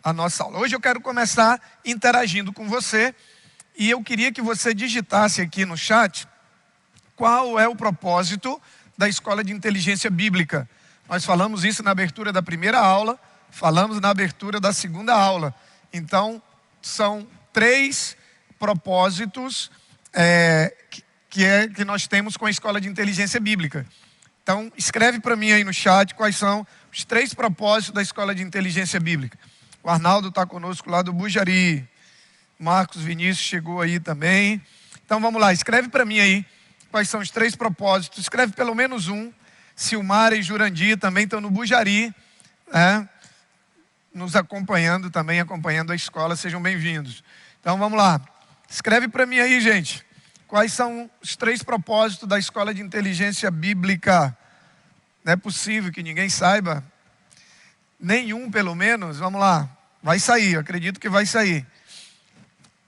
a nossa aula. Hoje eu quero começar interagindo com você e eu queria que você digitasse aqui no chat qual é o propósito da Escola de Inteligência Bíblica. Nós falamos isso na abertura da primeira aula, falamos na abertura da segunda aula. Então, são 3 propósitos que nós temos com a Escola de Inteligência Bíblica. Então, escreve para mim aí no chat quais são os 3 propósitos da Escola de Inteligência Bíblica. O Arnaldo está conosco lá do Bujari. Marcos Vinícius chegou aí também. Então, vamos lá, escreve para mim aí quais são os 3 propósitos. Escreve pelo menos um. Silmara e Jurandir também estão no Bujari, né? Nos acompanhando também, acompanhando a escola. Sejam bem-vindos. Então, vamos lá. Escreve para mim aí, gente. Quais são os 3 propósitos da Escola de Inteligência Bíblica? Não é possível que ninguém saiba. Nenhum, pelo menos. Vamos lá. Vai sair, eu acredito que vai sair.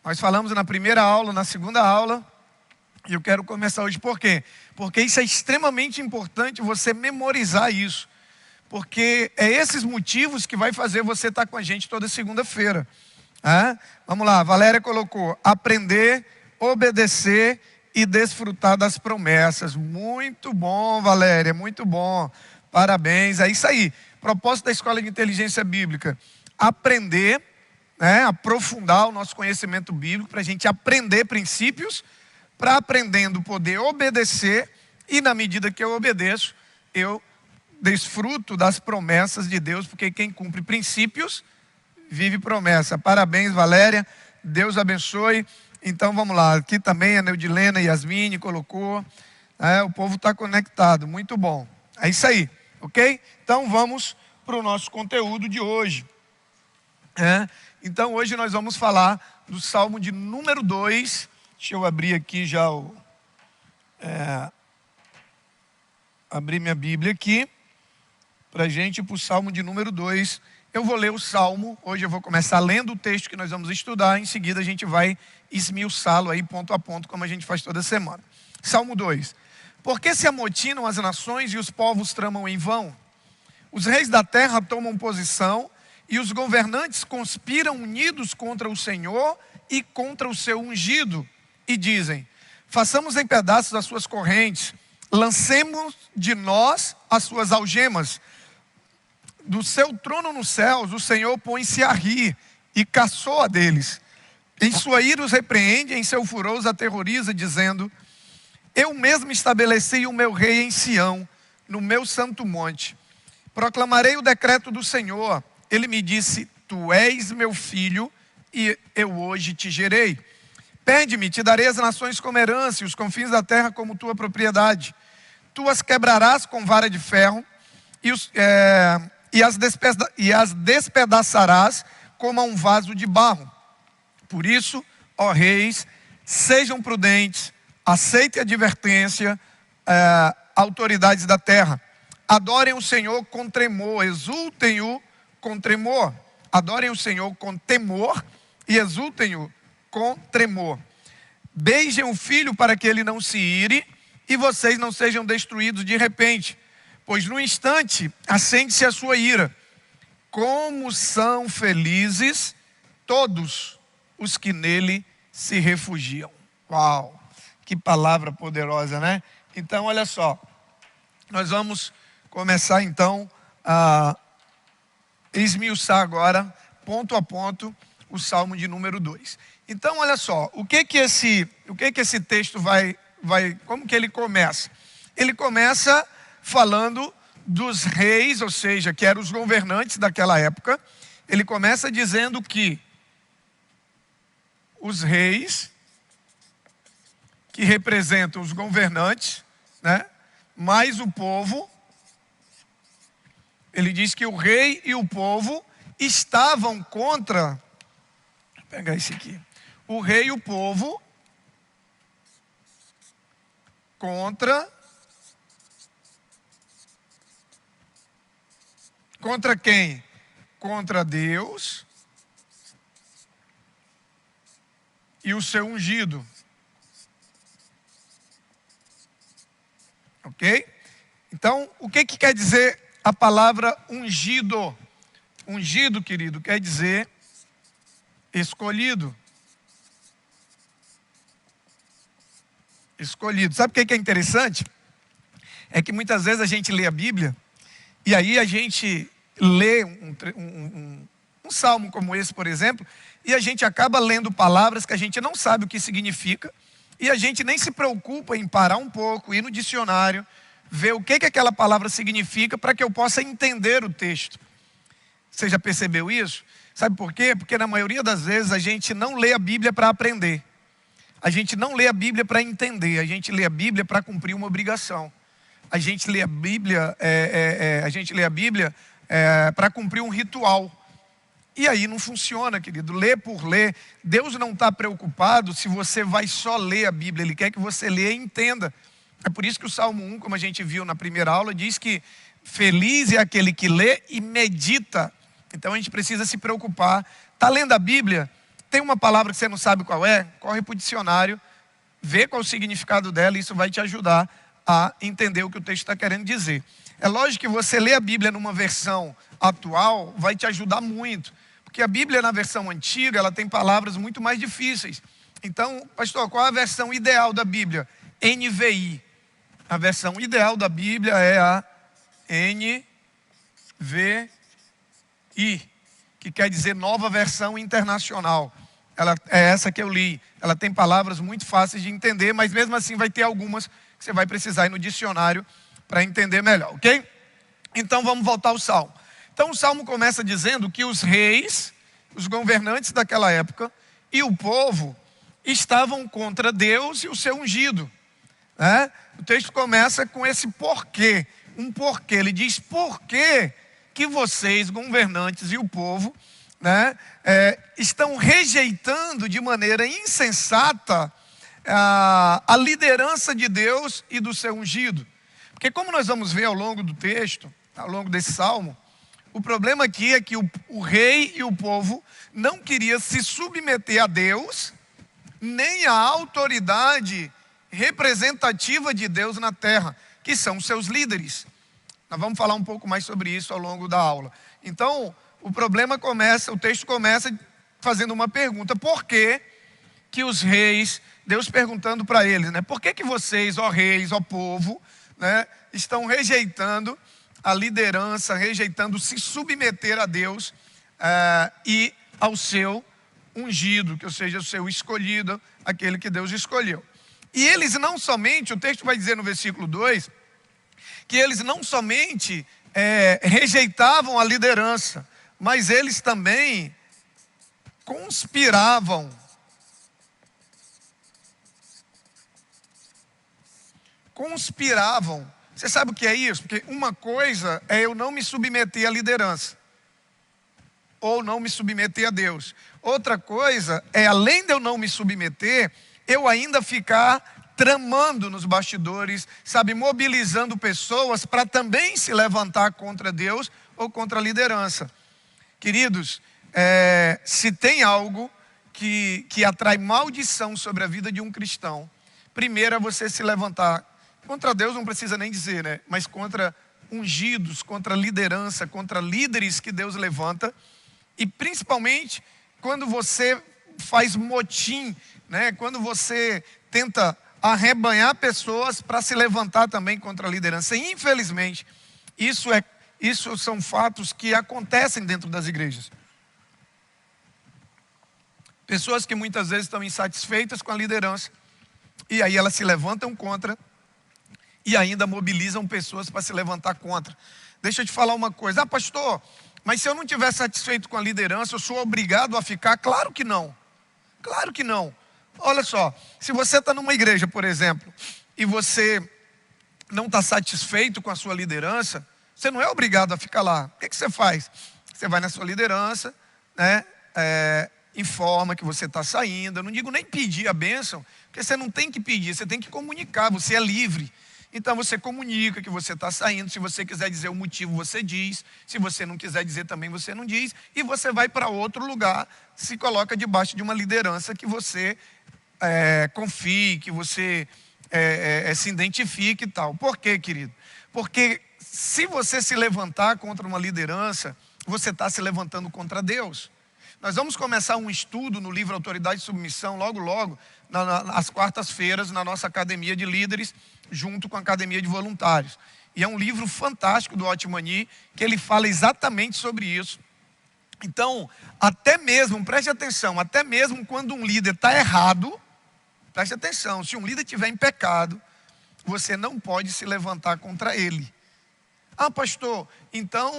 Nós falamos na primeira aula, na segunda aula. E eu quero começar hoje. Por quê? Porque isso é extremamente importante você memorizar isso. Porque é esses motivos que vai fazer você estar com a gente toda segunda-feira. Vamos lá, a Valéria colocou: aprender, obedecer e desfrutar das promessas. Muito bom, Valéria, muito bom. Parabéns, é isso aí. Propósito da Escola de Inteligência Bíblica: aprender, aprofundar o nosso conhecimento bíblico, para a gente aprender princípios, para aprendendo poder obedecer, e na medida que eu obedeço, eu desfruto das promessas de Deus, porque quem cumpre princípios, vive promessa. Parabéns, Valéria, Deus abençoe. Então vamos lá, aqui também a Neudilena e Yasmine colocou, o povo está conectado, muito bom. É isso aí, ok? Então vamos para o nosso conteúdo de hoje. Então hoje nós vamos falar do Salmo de número 2, deixa eu abrir aqui já abrir minha Bíblia aqui, para a gente ir para o Salmo de número 2. Eu vou ler o Salmo, hoje eu vou começar lendo o texto que nós vamos estudar, em seguida a gente vai esmiuçá-lo aí ponto a ponto, como a gente faz toda semana. Salmo 2. Por que se amotinam as nações e os povos tramam em vão? Os reis da terra tomam posição e os governantes conspiram unidos contra o Senhor e contra o seu ungido, e dizem: façamos em pedaços as suas correntes, lancemos de nós as suas algemas. Do seu trono nos céus, o Senhor põe-se a rir e caçoa deles. Em sua ira os repreende, em seu furor os aterroriza, dizendo: eu mesmo estabeleci o meu rei em Sião, no meu santo monte. Proclamarei o decreto do Senhor. Ele me disse: tu és meu filho, e eu hoje te gerei. Pede-me, te darei as nações como herança, e os confins da terra como tua propriedade. Tu as quebrarás com vara de ferro, e as despedaçarás como a um vaso de barro. Por isso, ó reis, sejam prudentes, aceitem a advertência, autoridades da terra. Adorem o Senhor com tremor, exultem-o com tremor. Adorem o Senhor com temor e exultem-o com tremor. Beijem o filho para que ele não se ire e vocês não sejam destruídos de repente, pois no instante acende-se a sua ira. Como são felizes todos os que nele se refugiam. Uau, que palavra poderosa, né? Então, olha só, nós vamos começar então a esmiuçar agora, ponto a ponto, o Salmo de número 2. Então, olha só, o que que esse texto como que ele começa? Ele começa falando dos reis, ou seja, que eram os governantes daquela época. Ele começa dizendo que os reis, que representam os governantes, mais o povo, ele diz que o rei e o povo estavam contra, vou pegar esse aqui, o rei e o povo contra quem? Contra Deus e o seu ungido. Ok? Então, o que quer dizer a palavra ungido? Ungido, querido, quer dizer escolhido. Escolhido. Sabe o que é interessante? É que muitas vezes a gente lê a Bíblia e aí a gente lê um salmo como esse, por exemplo, e a gente acaba lendo palavras que a gente não sabe o que significa e a gente nem se preocupa em parar um pouco, ir no dicionário, ver o que aquela palavra significa para que eu possa entender o texto. Você já percebeu isso? Sabe por quê? Porque na maioria das vezes a gente não lê a Bíblia para aprender. A gente não lê a Bíblia para entender, a gente lê a Bíblia para cumprir uma obrigação. A gente lê a Bíblia, para cumprir um ritual. E aí não funciona, querido. Ler por ler. Deus não está preocupado se você vai só ler a Bíblia. Ele quer que você leia e entenda. É por isso que o Salmo 1, como a gente viu na primeira aula, diz que feliz é aquele que lê e medita. Então a gente precisa se preocupar. Está lendo a Bíblia? Tem uma palavra que você não sabe qual é? Corre para o dicionário, vê qual é o significado dela e isso vai te ajudar a entender o que o texto está querendo dizer. É lógico que você ler a Bíblia numa versão atual vai te ajudar muito, porque a Bíblia na versão antiga, ela tem palavras muito mais difíceis. Então, pastor, qual é a versão ideal da Bíblia? NVI. A versão ideal da Bíblia é a NVI, que quer dizer Nova Versão Internacional. Ela é essa que eu li. Ela tem palavras muito fáceis de entender, mas mesmo assim vai ter algumas que você vai precisar ir no dicionário para entender melhor, ok? Então vamos voltar ao Salmo. Então o Salmo começa dizendo que os reis, os governantes daquela época e o povo estavam contra Deus e o seu ungido, né? O texto começa com esse porquê, um porquê. Ele diz, por que vocês, governantes e o povo, né, estão rejeitando de maneira insensata a liderança de Deus e do seu ungido? Porque como nós vamos ver ao longo do texto, ao longo desse salmo, o problema aqui é que o rei e o povo não queriam se submeter a Deus, nem à autoridade representativa de Deus na terra, que são os seus líderes. Nós vamos falar um pouco mais sobre isso ao longo da aula. Então, o texto começa fazendo uma pergunta. Por que os reis, Deus perguntando para eles, né? Por que vocês, ó reis, ó povo, né, estão rejeitando a liderança, rejeitando se submeter a Deus e ao seu ungido, que ou seja, o seu escolhido, aquele que Deus escolheu. E eles não somente, o texto vai dizer no versículo 2, que eles não somente rejeitavam a liderança, mas eles também conspiravam. Você sabe o que é isso? Porque uma coisa é eu não me submeter à liderança, ou não me submeter a Deus. Outra coisa é, além de eu não me submeter, eu ainda ficar tramando nos bastidores, sabe, mobilizando pessoas para também se levantar contra Deus ou contra a liderança. Queridos, se tem algo que atrai maldição sobre a vida de um cristão, primeiro é você se levantar contra Deus, não precisa nem dizer, né? Mas contra ungidos, contra liderança, contra líderes que Deus levanta, e principalmente quando você faz motim, né? Quando você tenta arrebanhar pessoas para se levantar também contra a liderança. E, infelizmente, isso são fatos que acontecem dentro das igrejas. Pessoas que muitas vezes estão insatisfeitas com a liderança, e aí elas se levantam contra, e ainda mobilizam pessoas para se levantar contra. Deixa eu te falar uma coisa. Pastor, mas se eu não estiver satisfeito com a liderança, eu sou obrigado a ficar? Claro que não. Claro que não. Olha só, se você está numa igreja, por exemplo, e você não está satisfeito com a sua liderança, você não é obrigado a ficar lá. O que você faz? Você vai na sua liderança, né? Informa que você está saindo. Eu não digo nem pedir a bênção, porque você não tem que pedir, você tem que comunicar, você é livre. Então você comunica que você está saindo. Se você quiser dizer o motivo, você diz. Se você não quiser dizer também, você não diz. E você vai para outro lugar, se coloca debaixo de uma liderança que você confie, que você se identifique e tal. Por quê, querido? Porque se você se levantar contra uma liderança, você está se levantando contra Deus. Nós vamos começar um estudo no livro Autoridade e Submissão, logo, às quartas-feiras, na nossa academia de líderes, junto com a academia de voluntários. E é um livro fantástico do Otmani, que ele fala exatamente sobre isso. Então, até mesmo, preste atenção, até mesmo quando um líder está errado, preste atenção, se um líder estiver em pecado, você não pode se levantar contra ele. Ah, pastor, então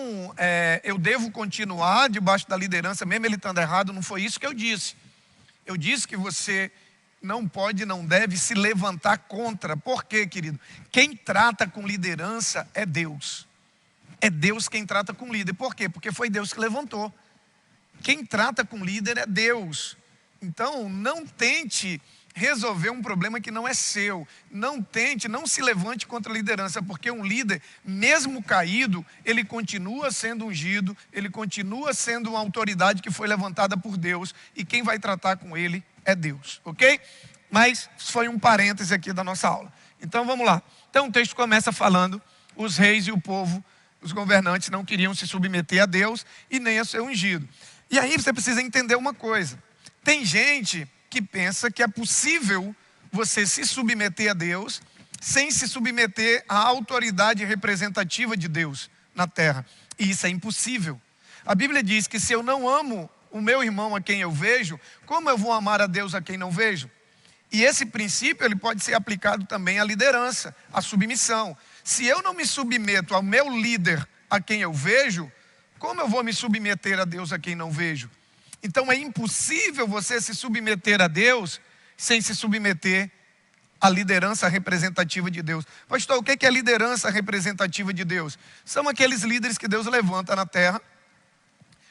eu devo continuar debaixo da liderança, mesmo ele estando errado? Não foi isso que eu disse. Eu disse que você não pode, não deve se levantar contra. Por quê, querido? Quem trata com liderança é Deus. É Deus quem trata com líder. Por quê? Porque foi Deus que levantou. Quem trata com líder é Deus. Então, não tente resolver um problema que não é seu. Não se levante contra a liderança, porque um líder, mesmo caído, ele continua sendo ungido, ele continua sendo uma autoridade que foi levantada por Deus, e quem vai tratar com ele é Deus, ok? Mas foi um parêntese aqui da nossa aula. Então vamos lá. Então o texto começa falando: os reis e o povo, os governantes, não queriam se submeter a Deus e nem a ser ungido. E aí você precisa entender uma coisa. Tem gente que pensa que é possível você se submeter a Deus sem se submeter à autoridade representativa de Deus na terra. E isso é impossível. A Bíblia diz que se eu não amo o meu irmão a quem eu vejo, como eu vou amar a Deus a quem não vejo? E esse princípio ele pode ser aplicado também à liderança, à submissão. Se eu não me submeto ao meu líder a quem eu vejo, como eu vou me submeter a Deus a quem não vejo? Então é impossível você se submeter a Deus sem se submeter à liderança representativa de Deus. Pastor, o que é liderança representativa de Deus? São aqueles líderes que Deus levanta na terra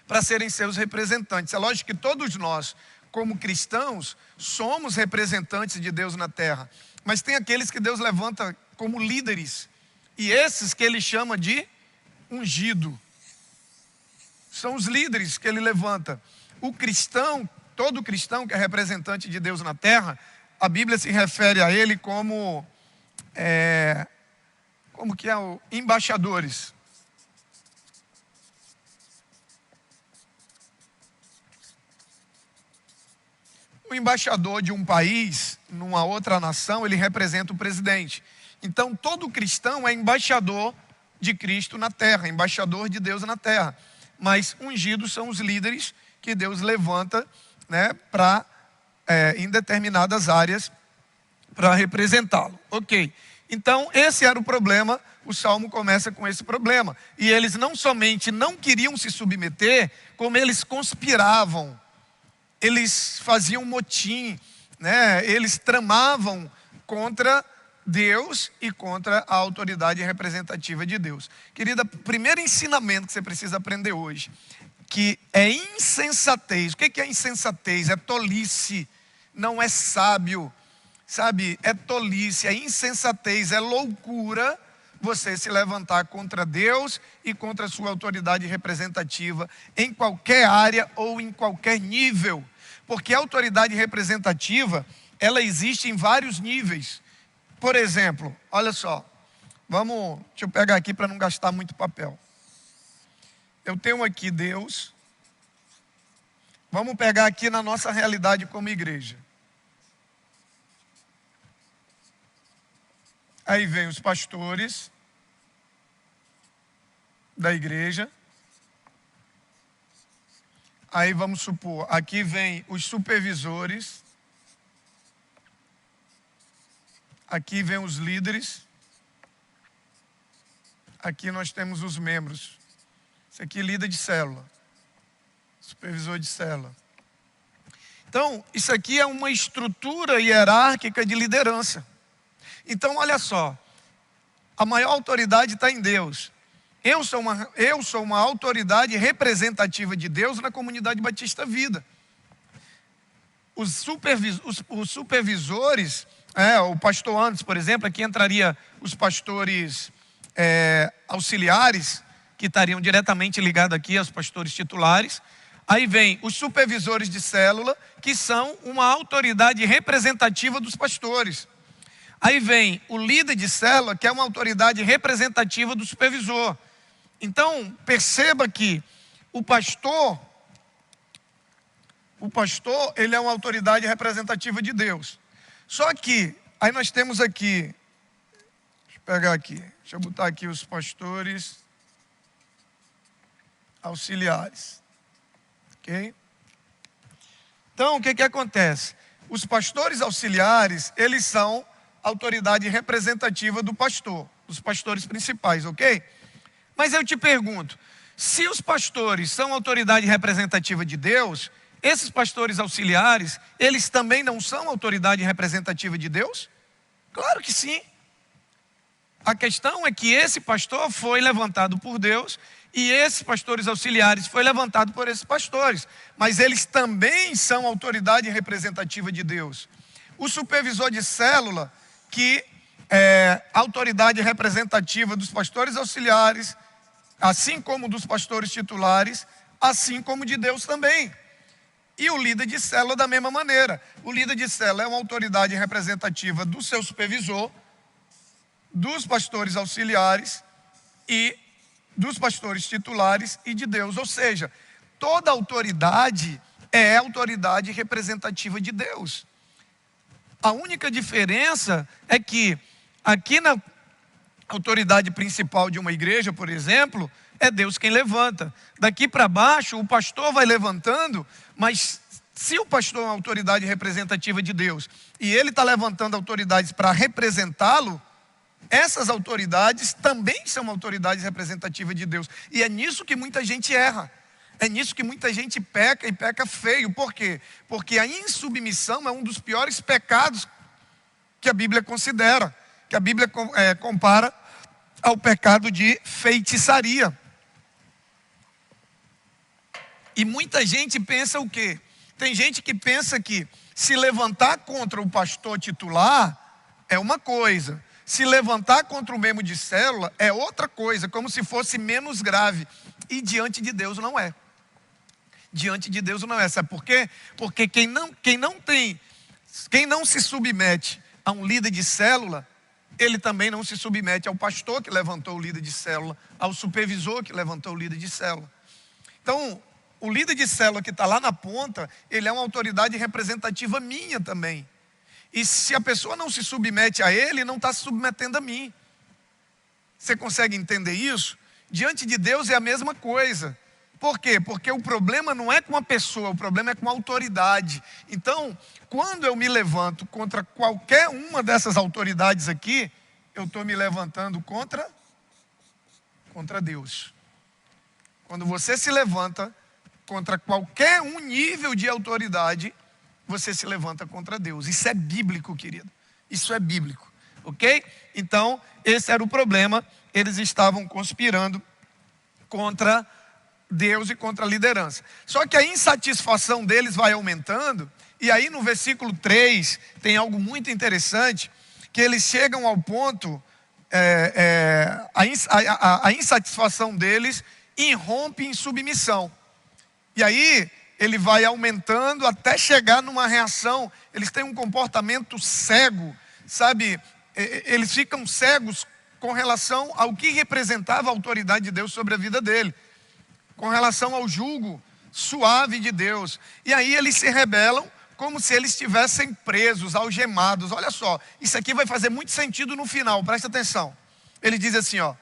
para serem seus representantes. É lógico que todos nós, como cristãos, somos representantes de Deus na terra. Mas tem aqueles que Deus levanta como líderes. E esses que ele chama de ungido. São os líderes que ele levanta. O cristão, todo cristão que é representante de Deus na terra, a Bíblia se refere a ele como embaixadores. O embaixador de um país, numa outra nação, ele representa o presidente. Então, todo cristão é embaixador de Cristo na terra, embaixador de Deus na terra. Mas ungidos são os líderes que Deus levanta, né, em determinadas áreas para representá-lo. Ok. Então, esse era o problema. O Salmo começa com esse problema. E eles não somente não queriam se submeter, como eles conspiravam. Eles faziam motim, né? Eles tramavam contra Deus e contra a autoridade representativa de Deus. Querida, primeiro ensinamento que você precisa aprender hoje, que é insensatez. O que é insensatez? É tolice, não é sábio, sabe? É tolice, é insensatez, é loucura você se levantar contra Deus e contra a sua autoridade representativa em qualquer área ou em qualquer nível. Porque a autoridade representativa, ela existe em vários níveis. Por exemplo, olha só, deixa eu pegar aqui para não gastar muito papel. Eu tenho aqui Deus. Vamos pegar aqui na nossa realidade como igreja. Aí vem os pastores da igreja. Aí vamos supor, aqui vem os supervisores. Aqui vem os líderes. Aqui nós temos os membros. Esse aqui é líder de célula. Supervisor de célula. Então, isso aqui é uma estrutura hierárquica de liderança. Então, olha só. A maior autoridade está em Deus. Eu sou uma autoridade representativa de Deus na comunidade Batista Vida. Os supervisores, o pastor Anderson, por exemplo, aqui entraria os pastores auxiliares, que estariam diretamente ligados aqui aos pastores titulares. Aí vem os supervisores de célula, que são uma autoridade representativa dos pastores. Aí vem o líder de célula, que é uma autoridade representativa do supervisor. Então, perceba que o pastor, ele é uma autoridade representativa de Deus. Só que, aí nós temos aqui, deixa eu pegar aqui, deixa eu botar aqui os pastores auxiliares. Ok? Então, o que acontece? Os pastores auxiliares, eles são autoridade representativa do pastor, dos pastores principais, ok? Mas eu te pergunto, se os pastores são autoridade representativa de Deus, esses pastores auxiliares, eles também não são autoridade representativa de Deus? Claro que sim. A questão é que esse pastor foi levantado por Deus e esses pastores auxiliares foi levantado por esses pastores. Mas eles também são autoridade representativa de Deus. O supervisor de célula, que é autoridade representativa dos pastores auxiliares, assim como dos pastores titulares, assim como de Deus também. E o líder de célula da mesma maneira. O líder de célula é uma autoridade representativa do seu supervisor, dos pastores auxiliares e dos pastores titulares e de Deus. Ou seja, toda autoridade é autoridade representativa de Deus. A única diferença é que aqui na autoridade principal de uma igreja, por exemplo, é Deus quem levanta. Daqui para baixo, o pastor vai levantando, mas se o pastor é uma autoridade representativa de Deus e ele está levantando autoridades para representá-lo, essas autoridades também são autoridades representativas de Deus. E é nisso que muita gente erra. É nisso que muita gente peca e peca feio. Por quê? Porque a insubmissão é um dos piores pecados que a Bíblia considera, que a Bíblia compara ao pecado de feitiçaria. E muita gente pensa o quê? Tem gente que pensa que se levantar contra o pastor titular é uma coisa, se levantar contra o membro de célula é outra coisa, como se fosse menos grave. E diante de Deus não é. Diante de Deus não é. Sabe por quê? Porque quem não se submete a um líder de célula, ele também não se submete ao pastor que levantou o líder de célula, ao supervisor que levantou o líder de célula. Então, o líder de célula que está lá na ponta, ele é uma autoridade representativa minha também. E se a pessoa não se submete a ele, não está se submetendo a mim. Você consegue entender isso? Diante de Deus é a mesma coisa. Por quê? Porque o problema não é com a pessoa, o problema é com a autoridade. Então, quando eu me levanto contra qualquer uma dessas autoridades aqui, eu estou me levantando contra Deus. Quando você se levanta contra qualquer um nível de autoridade, você se levanta contra Deus. Isso é bíblico, querido. Isso é bíblico, ok? Então, esse era o problema. Eles estavam conspirando contra Deus e contra a liderança. Só que a insatisfação deles vai aumentando. E aí no versículo 3 tem algo muito interessante, que eles chegam ao ponto, a insatisfação deles irrompe em submissão. E aí ele vai aumentando até chegar numa reação. Eles têm um comportamento cego, sabe? Eles ficam cegos com relação ao que representava a autoridade de Deus sobre a vida dele, com relação ao jugo suave de Deus. E aí eles se rebelam como se eles estivessem presos, algemados. Olha só, isso aqui vai fazer muito sentido no final, presta atenção. Ele diz assim, ó: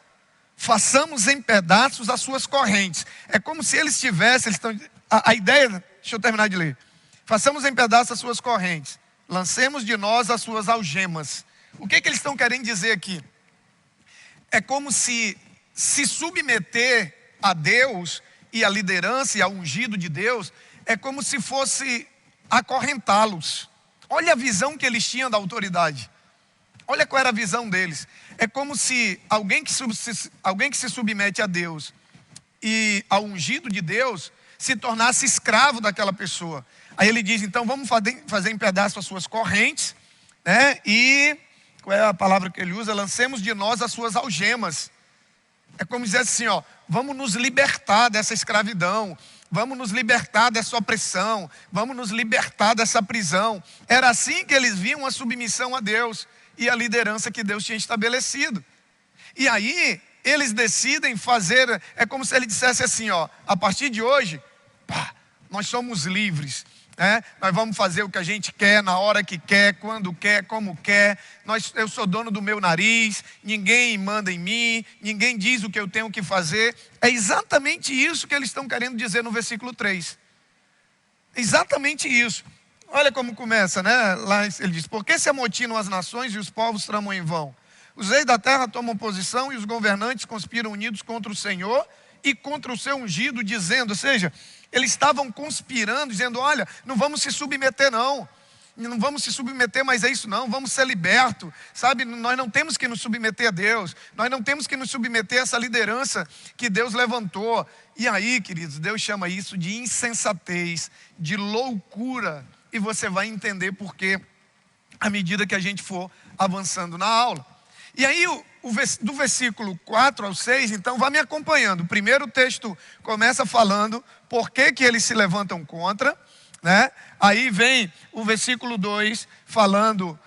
façamos em pedaços as suas correntes. É como se eles tivessem, a ideia, deixa eu terminar de ler. Façamos em pedaços as suas correntes, lancemos de nós as suas algemas. O que eles estão querendo dizer aqui? É como se submeter a Deus e a liderança e ao ungido de Deus é como se fosse acorrentá-los. Olha a visão que eles tinham da autoridade. Olha qual era a visão deles. É como se alguém que se submete a Deus e ao ungido de Deus se tornasse escravo daquela pessoa. Aí ele diz, então vamos fazer em pedaços as suas correntes, né? E qual é a palavra que ele usa? Lancemos de nós as suas algemas. É como dizer assim, ó, vamos nos libertar dessa escravidão, vamos nos libertar dessa opressão, vamos nos libertar dessa prisão. Era assim que eles viam a submissão a Deus e a liderança que Deus tinha estabelecido. E aí, eles decidem fazer, é como se ele dissesse assim, ó, a partir de hoje, pá, nós somos livres. Nós vamos fazer o que a gente quer, na hora que quer, quando quer, como quer. Eu sou dono do meu nariz, ninguém manda em mim, ninguém diz o que eu tenho que fazer. É exatamente isso que eles estão querendo dizer no versículo 3. Exatamente isso. Olha como começa, né? Lá ele diz: por que se amotinam as nações e os povos tramam em vão? Os reis da terra tomam posição e os governantes conspiram unidos contra o Senhor e contra o seu ungido, dizendo, ou seja, eles estavam conspirando, dizendo, olha, não vamos se submeter não vamos se submeter mais a isso não, vamos ser libertos, sabe, nós não temos que nos submeter a Deus, nós não temos que nos submeter a essa liderança que Deus levantou. E aí, queridos, Deus chama isso de insensatez, de loucura, e você vai entender por quê à medida que a gente for avançando na aula. E aí, do versículo 4 ao 6, então, vá me acompanhando. O primeiro texto começa falando por que eles se levantam contra, né? Aí vem o versículo 2 falando,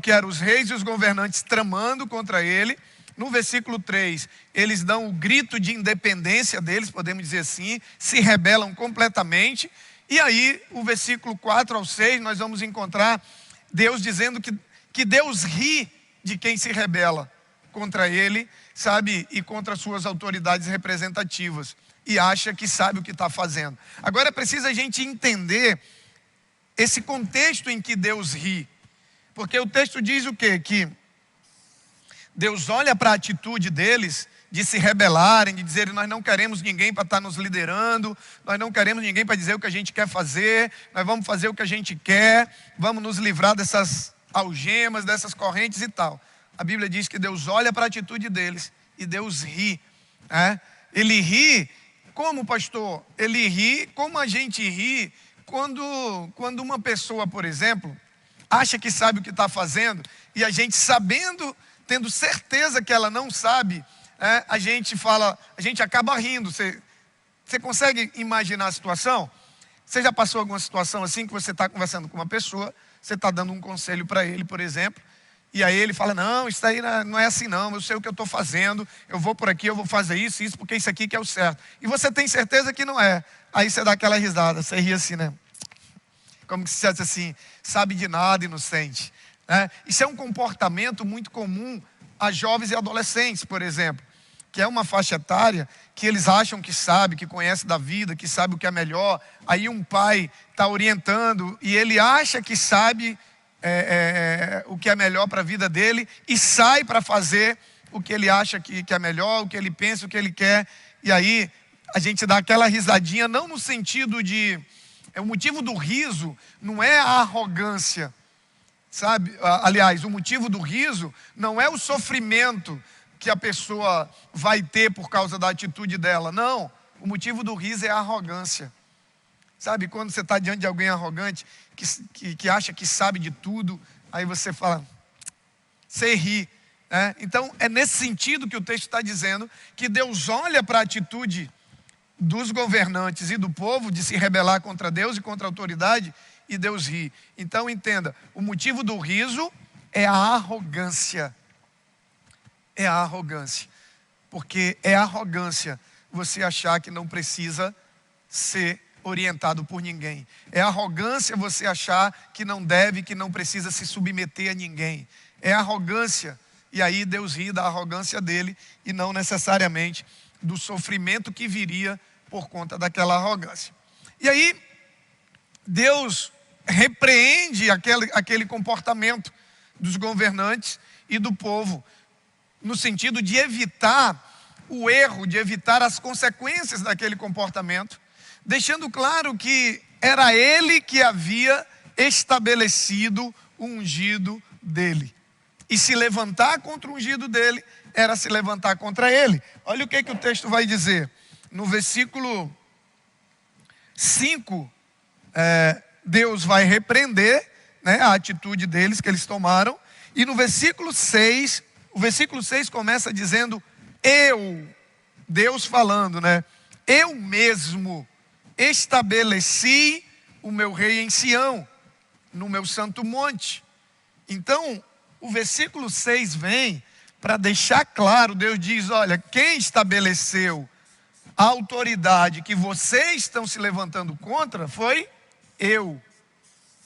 que eram os reis e os governantes tramando contra ele. No versículo 3, eles dão o grito de independência deles, podemos dizer assim, se rebelam completamente. E aí, o versículo 4 ao 6, nós vamos encontrar Deus dizendo que Deus ri de quem se rebela contra ele, sabe, e contra suas autoridades representativas, e acha que sabe o que está fazendo. Agora é preciso a gente entender esse contexto em que Deus ri, porque o texto diz o quê? Que Deus olha para a atitude deles de se rebelarem, de dizerem, nós não queremos ninguém para estar nos liderando, nós não queremos ninguém para dizer o que a gente quer fazer, nós vamos fazer o que a gente quer, vamos nos livrar dessas algemas, dessas correntes e tal. A Bíblia diz que Deus olha para a atitude deles e Deus ri. Ele ri, como pastor? Ele ri como a gente ri quando uma pessoa, por exemplo, acha que sabe o que está fazendo e a gente sabendo, tendo certeza que ela não sabe, a gente acaba rindo. Você consegue imaginar a situação? Você já passou alguma situação assim que você está conversando com uma pessoa, você está dando um conselho para ele, por exemplo, e aí ele fala, não, isso aí não é assim não, eu sei o que eu estou fazendo, eu vou por aqui, eu vou fazer isso, porque isso aqui que é o certo. E você tem certeza que não é. Aí você dá aquela risada, você ri assim, né? Como se dissesse assim, sabe de nada, inocente. Isso é um comportamento muito comum a jovens e adolescentes, por exemplo, que é uma faixa etária que eles acham que sabe, que conhece da vida, que sabe o que é melhor. Aí um pai está orientando e ele acha que sabe o que é melhor para a vida dele e sai para fazer o que ele acha que é melhor, o que ele pensa, o que ele quer. E aí a gente dá aquela risadinha, não no sentido de... O motivo do riso não é a arrogância, sabe? Aliás, o motivo do riso não é o sofrimento que a pessoa vai ter por causa da atitude dela. Não, o motivo do riso é a arrogância. Sabe, quando você está diante de alguém arrogante, que acha que sabe de tudo, aí você fala, você ri. Então, é nesse sentido que o texto está dizendo, que Deus olha para a atitude dos governantes e do povo de se rebelar contra Deus e contra a autoridade, e Deus ri. Então, entenda, o motivo do riso é a arrogância. É a arrogância. Porque é arrogância você achar que não precisa ser orientado por ninguém. É arrogância você achar que não deve, que não precisa se submeter a ninguém. É arrogância. E aí Deus ri da arrogância dele e não necessariamente do sofrimento que viria por conta daquela arrogância. E aí Deus repreende aquele comportamento dos governantes e do povo, no sentido de evitar o erro, de evitar as consequências daquele comportamento, deixando claro que era ele que havia estabelecido o ungido dele. E se levantar contra o ungido dele, era se levantar contra ele. Olha o que o texto vai dizer. No versículo 5, Deus vai repreender, a atitude deles que eles tomaram. E no versículo 6, o versículo 6 começa dizendo, Deus falando, eu mesmo estabeleci o meu rei em Sião, no meu santo monte. Então, O versículo 6 vem para deixar claro, Deus diz, olha, quem estabeleceu a autoridade que vocês estão se levantando contra foi eu.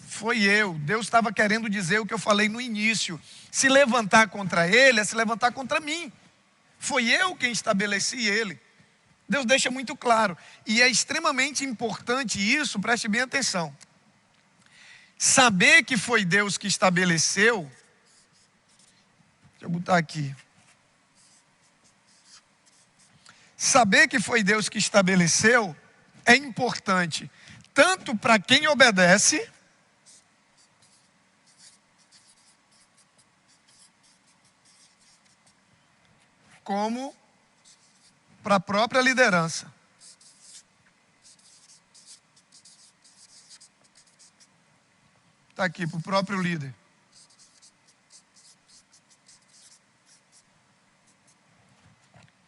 Foi eu. Deus estava querendo dizer o que eu falei no início. Se levantar contra ele é se levantar contra mim. Foi eu quem estabeleci ele. Deus deixa muito claro. E é extremamente importante isso, preste bem atenção. Saber que foi Deus que estabeleceu. Deixa eu botar aqui. Saber que foi Deus que estabeleceu é importante, tanto para quem obedece, como para a própria liderança. Está aqui, para o próprio líder.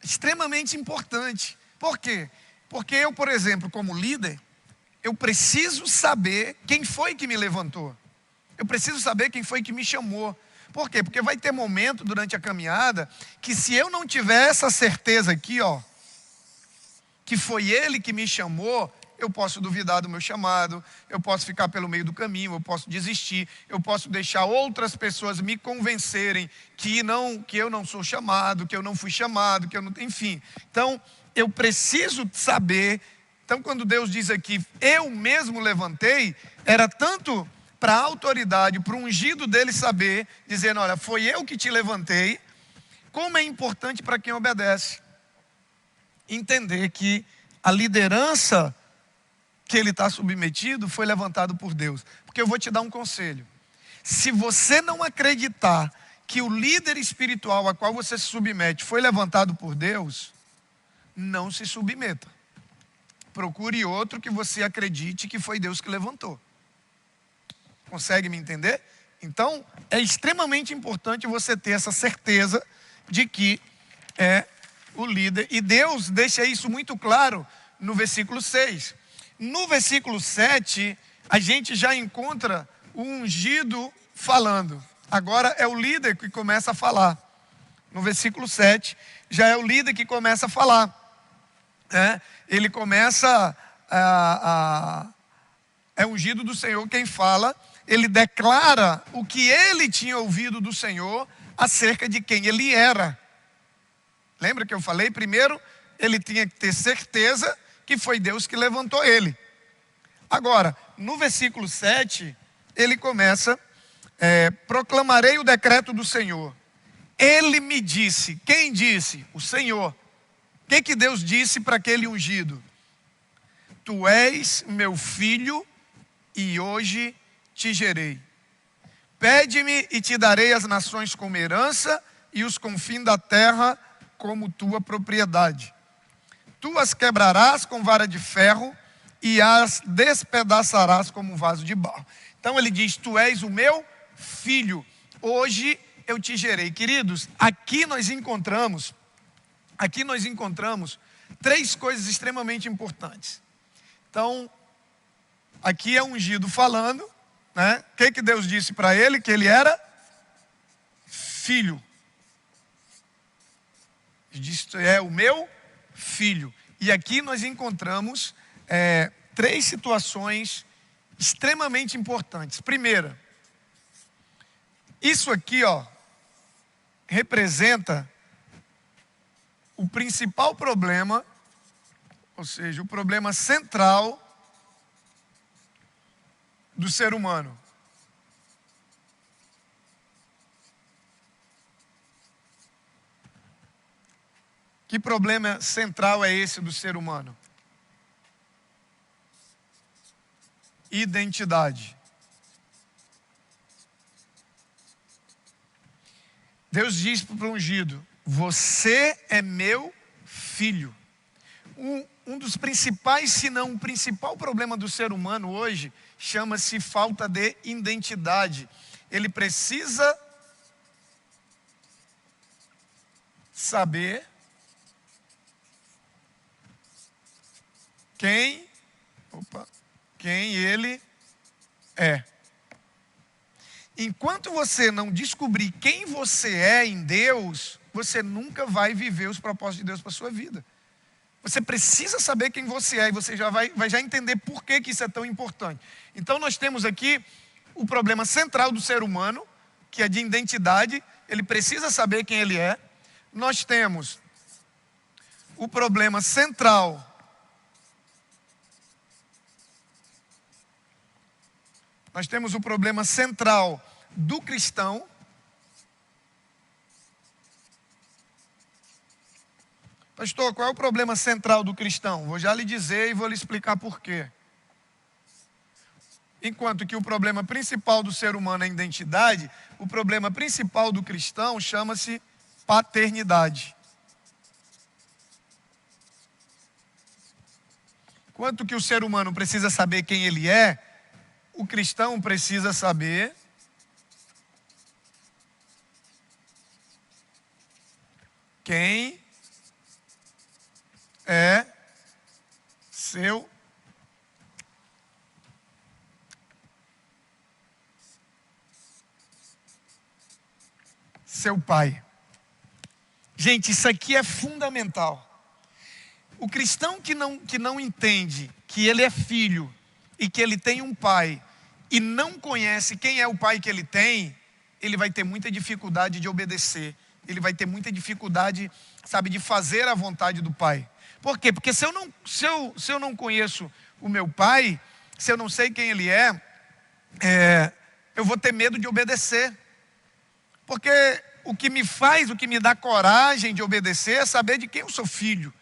Extremamente importante. Por quê? Porque eu, por exemplo, como líder, eu preciso saber quem foi que me levantou. Eu preciso saber quem foi que me chamou. Por quê? Porque vai ter momento durante a caminhada que se eu não tiver essa certeza aqui, ó, que foi ele que me chamou, eu posso duvidar do meu chamado, eu posso ficar pelo meio do caminho, eu posso desistir, eu posso deixar outras pessoas me convencerem que eu não sou chamado, que eu não fui chamado, que eu não, enfim. Então, eu preciso saber. Então, quando Deus diz aqui, eu mesmo levantei, era tanto para a autoridade, para o ungido dele saber, dizendo, olha, foi eu que te levantei, como é importante para quem obedece. Entender que a liderança que ele está submetido foi levantado por Deus. Porque eu vou te dar um conselho. Se você não acreditar que o líder espiritual a qual você se submete foi levantado por Deus, não se submeta. Procure outro que você acredite que foi Deus que levantou. Consegue me entender? Então, é extremamente importante você ter essa certeza de que é o líder. E Deus deixa isso muito claro no versículo 6. No versículo 7, a gente já encontra o ungido falando. Agora é o líder que começa a falar. No versículo 7, já é o líder que começa a falar. Ele começa é ungido do Senhor quem fala. Ele declara o que ele tinha ouvido do Senhor acerca de quem ele era. Lembra que eu falei? Primeiro, ele tinha que ter certeza que foi Deus que levantou ele. Agora, no versículo 7, ele começa, proclamarei o decreto do Senhor. Ele me disse. Quem disse? O Senhor. O que Deus disse para aquele ungido? Tu és meu filho e hoje te gerei. Pede-me e te darei as nações como herança e os confins da terra como tua propriedade. Tu as quebrarás com vara de ferro e as despedaçarás como um vaso de barro. Então ele diz, tu és o meu filho, hoje eu te gerei. Queridos, aqui nós encontramos três coisas extremamente importantes. Então, aqui é ungido falando, né? O que Deus disse para ele? Que ele era filho. Ele disse, é o meu filho. E aqui nós encontramos três situações extremamente importantes. Primeira, isso aqui, ó, representa o principal problema, ou seja, o problema central do ser humano. Que problema central é esse do ser humano? Identidade. Deus diz para o ungido, você é meu filho. Um dos principais, se não o principal problema do ser humano hoje, chama-se falta de identidade. Ele precisa saber quem ele é. Enquanto você não descobrir quem você é em Deus, você nunca vai viver os propósitos de Deus para a sua vida. Você precisa saber quem você é e você já vai já entender por que isso é tão importante. Então nós temos aqui o problema central do ser humano, que é de identidade. Ele precisa saber quem ele é. Nós temos o problema central do cristão. Pastor, qual é o problema central do cristão? Vou já lhe dizer e vou lhe explicar por quê. Enquanto que o problema principal do ser humano é a identidade, o problema principal do cristão chama-se paternidade. Enquanto que o ser humano precisa saber quem ele é, o cristão precisa saber quem é seu pai. Gente, isso aqui é fundamental. O cristão que não entende que ele é filho e que ele tem um pai e não conhece quem é o pai que ele tem, ele vai ter muita dificuldade de obedecer. Ele vai ter muita dificuldade, sabe, de fazer a vontade do pai. Por quê? Porque se eu não conheço o meu pai, se eu não sei quem ele é, eu vou ter medo de obedecer. Porque o que me dá coragem de obedecer é saber de quem eu sou filho.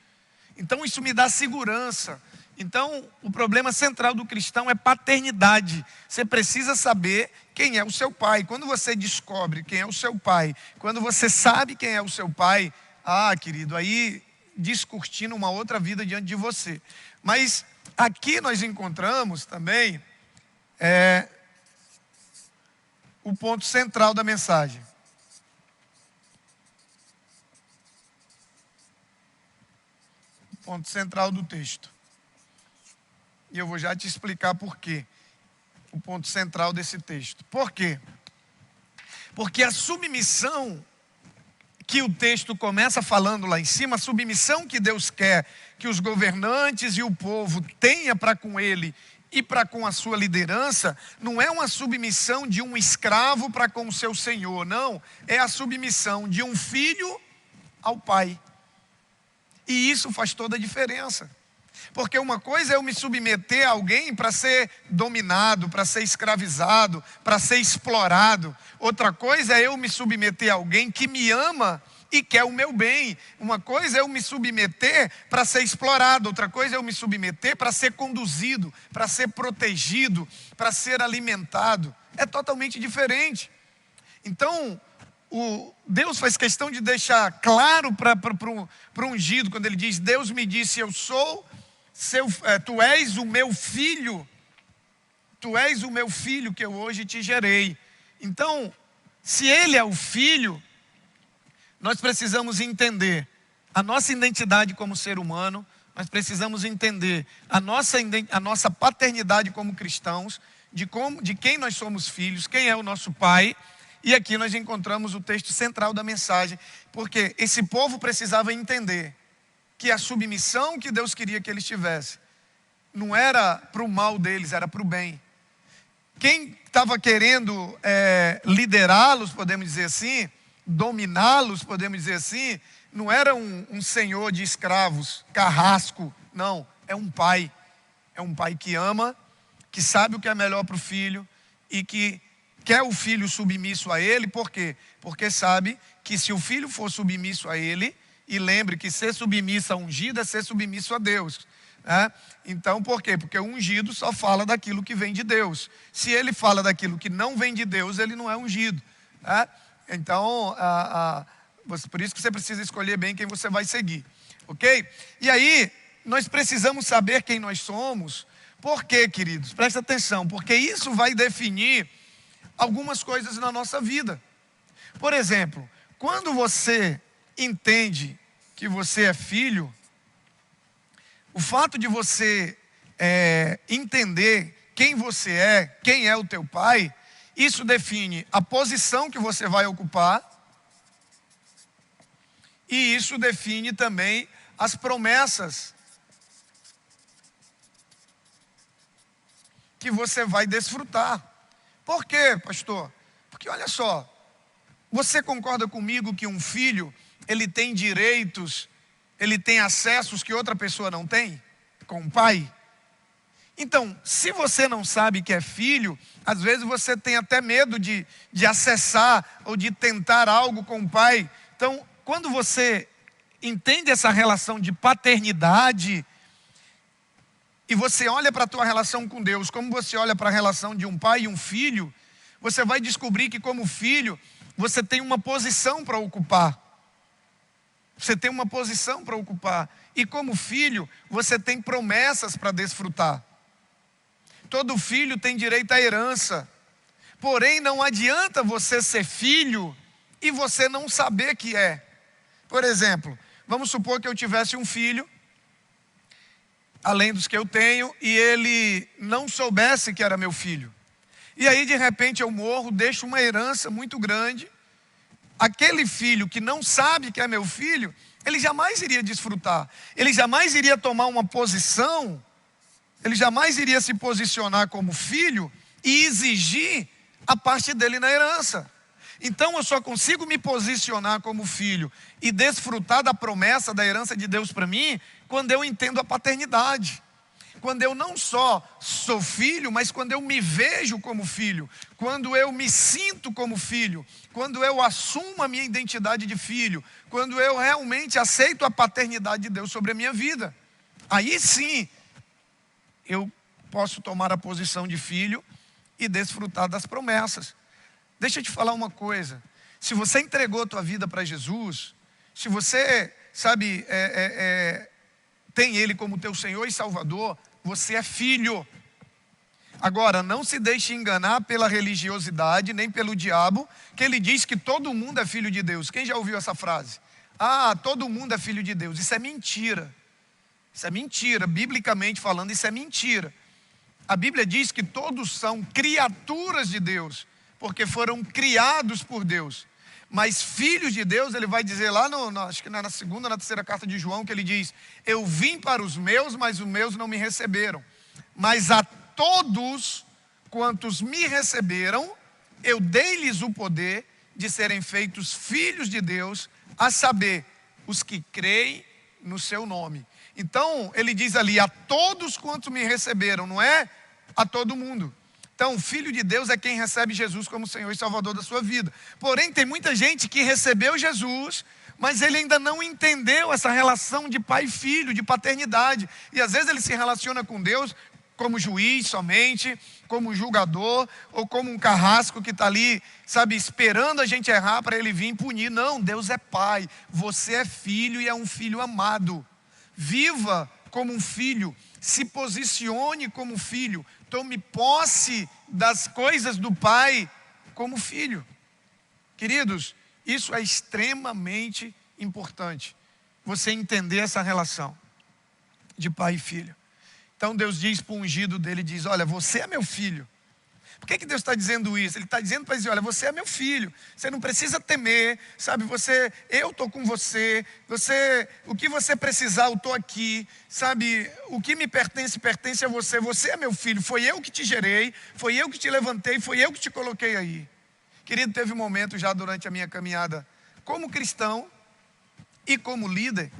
Então isso me dá segurança. Então o problema central do cristão é paternidade. Você precisa saber quem é o seu pai. Quando você descobre quem é o seu pai, quando você sabe quem é o seu pai, querido, aí descortina uma outra vida diante de você. Mas aqui nós encontramos também o ponto central da mensagem. O ponto central do texto. E eu vou já te explicar por quê. O ponto central desse texto. Por quê? Porque a submissão que o texto começa falando lá em cima, a submissão que Deus quer que os governantes e o povo tenha para com ele e para com a sua liderança, não é uma submissão de um escravo para com o seu senhor, não. É a submissão de um filho ao pai. E isso faz toda a diferença. Porque uma coisa é eu me submeter a alguém para ser dominado, para ser escravizado, para ser explorado. Outra coisa é eu me submeter a alguém que me ama e quer o meu bem. Uma coisa é eu me submeter para ser explorado. Outra coisa é eu me submeter para ser conduzido, para ser protegido, para ser alimentado. É totalmente diferente. Então, Deus faz questão de deixar claro para o ungido, quando ele diz: Deus me disse, tu és o meu filho, que eu hoje te gerei. Então, se ele é o filho, nós precisamos entender a nossa identidade como ser humano, nós precisamos entender a nossa paternidade como cristãos, de quem nós somos filhos, quem é o nosso pai. E aqui nós encontramos o texto central da mensagem, porque esse povo precisava entender que a submissão que Deus queria que eles tivessem não era para o mal deles, era para o bem. Quem estava querendo liderá-los, podemos dizer assim, dominá-los, podemos dizer assim, não era um senhor de escravos, carrasco, não, é um pai. É um pai que ama, que sabe o que é melhor para o filho e que quer o filho submisso a ele. Por quê? Porque sabe que se o filho for submisso a ele, e lembre que ser submisso a ungido é ser submisso a Deus, né? Então, por quê? Porque o ungido só fala daquilo que vem de Deus. Se ele fala daquilo que não vem de Deus, ele não é ungido, né? Então, por isso que você precisa escolher bem quem você vai seguir, ok? E aí, nós precisamos saber quem nós somos. Por quê, queridos? Presta atenção, porque isso vai definir algumas coisas na nossa vida. Por exemplo, quando você entende que você é filho, o fato de você entender quem você é, quem é o teu pai, Isso define a posição que você vai ocupar. E isso define também as promessas que você vai desfrutar. Por quê, pastor? Porque olha só, você concorda comigo que um filho, ele tem direitos, ele tem acessos que outra pessoa não tem? Com o pai? Então, se você não sabe que é filho, às vezes você tem até medo de acessar ou de tentar algo com o pai. Então, quando você entende essa relação de paternidade e você olha para a tua relação com Deus, como você olha para a relação de um pai e um filho, você vai descobrir que como filho, você tem uma posição para ocupar. Você tem uma posição para ocupar. E como filho, você tem promessas para desfrutar. Todo filho tem direito à herança. Porém, não adianta você ser filho e você não saber que é. Por exemplo, vamos supor que eu tivesse um filho, além dos que eu tenho, e ele não soubesse que era meu filho. E aí, de repente, eu morro, deixo uma herança muito grande. Aquele filho que não sabe que é meu filho, ele jamais iria desfrutar. Ele jamais iria tomar uma posição, ele jamais iria se posicionar como filho e exigir a parte dele na herança. Então eu só consigo me posicionar como filho e desfrutar da promessa da herança de Deus para mim quando eu entendo a paternidade. Quando eu não só sou filho, mas quando eu me vejo como filho, quando eu me sinto como filho, quando eu assumo a minha identidade de filho, quando eu realmente aceito a paternidade de Deus sobre a minha vida. Aí sim, eu posso tomar a posição de filho e desfrutar das promessas. Deixa eu te falar uma coisa. Se você entregou a tua vida para Jesus, se você, sabe, tem Ele como teu Senhor e Salvador, você é filho. Agora, não se deixe enganar pela religiosidade, nem pelo diabo, que ele diz que todo mundo é filho de Deus. Quem já ouviu essa frase? Ah, todo mundo é filho de Deus. Isso é mentira. Isso é mentira, biblicamente falando, isso é mentira. A Bíblia diz que todos são criaturas de Deus, porque foram criados por Deus. Mas filhos de Deus, ele vai dizer lá, acho que na segunda ou na terceira carta de João, que ele diz: eu vim para os meus, mas os meus não me receberam. Mas a todos quantos me receberam, eu dei-lhes o poder de serem feitos filhos de Deus, a saber, os que creem no seu nome. Então, ele diz ali, a todos quantos me receberam, não é a todo mundo. Então, o filho de Deus é quem recebe Jesus como Senhor e Salvador da sua vida. Porém, tem muita gente que recebeu Jesus, mas ele ainda não entendeu essa relação de pai e filho, de paternidade. E às vezes ele se relaciona com Deus como juiz somente, como julgador, ou como um carrasco que está ali, sabe, esperando a gente errar para ele vir punir. Não, Deus é pai, você é filho e é um filho amado. Viva como um filho, se posicione como filho, tome posse das coisas do pai como filho. Queridos, isso é extremamente importante, você entender essa relação de pai e filho. Então Deus diz para o ungido dele, diz: olha, você é meu filho. Por que Deus está dizendo isso? Ele está dizendo para dizer: olha, você é meu filho, você não precisa temer, sabe, eu estou com você, o que você precisar, eu estou aqui, sabe, o que me pertence, pertence a você, você é meu filho, foi eu que te gerei, foi eu que te levantei, foi eu que te coloquei aí. Querido, teve um momento já durante a minha caminhada como cristão e como líder,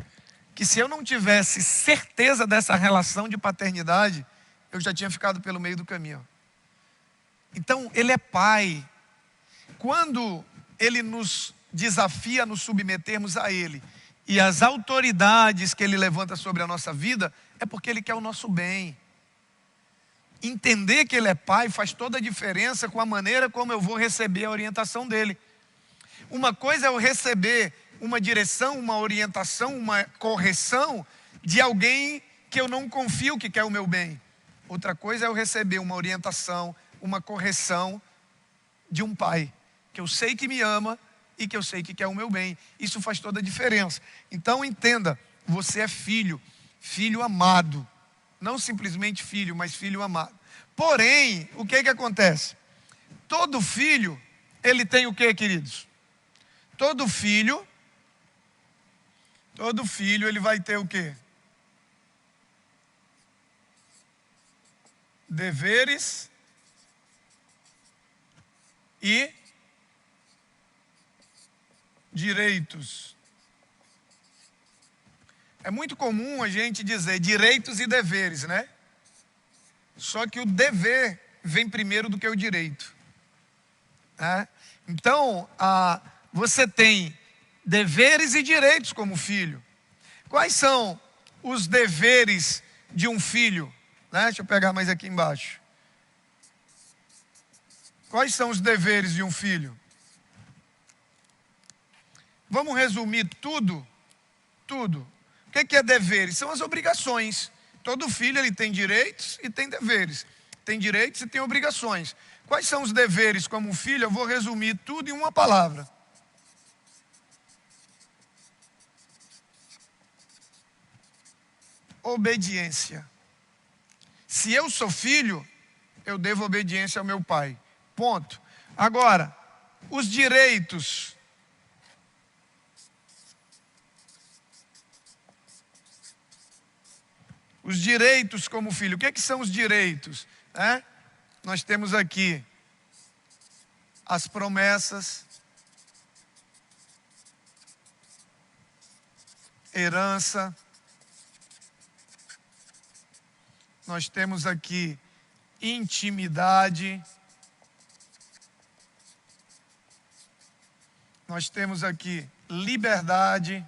que se eu não tivesse certeza dessa relação de paternidade, eu já tinha ficado pelo meio do caminho. Então, ele é pai. Quando ele nos desafia a nos submetermos a ele, e as autoridades que ele levanta sobre a nossa vida, é porque ele quer o nosso bem. Entender que ele é pai faz toda a diferença com a maneira como eu vou receber a orientação dele. Uma coisa é eu receber uma direção, uma orientação, uma correção de alguém que eu não confio que quer o meu bem. Outra coisa é eu receber uma orientação, uma correção de um pai, que eu sei que me ama e que eu sei que quer o meu bem. Isso faz toda a diferença. Então entenda, você é filho, filho amado. Não simplesmente filho, mas filho amado. Porém, o que acontece? Todo filho, ele tem o quê, queridos? Todo filho, ele vai ter o quê? Deveres e direitos. É muito comum a gente dizer direitos e deveres, né? Só que o dever vem primeiro do que o direito. Né? Então, você tem deveres e direitos como filho. Quais são os deveres de um filho? Né? Deixa eu pegar mais aqui embaixo. Quais são os deveres de um filho? Vamos resumir tudo? Tudo. O que é deveres? São as obrigações. Todo filho ele tem direitos e tem deveres. Tem direitos e tem obrigações. Quais são os deveres como filho? Eu vou resumir tudo em uma palavra. Obediência. Se eu sou filho, eu devo obediência ao meu pai. Ponto. Agora, os direitos. Os direitos como filho. O que são os direitos? Nós temos aqui as promessas, herança. Nós temos aqui intimidade. Nós temos aqui liberdade.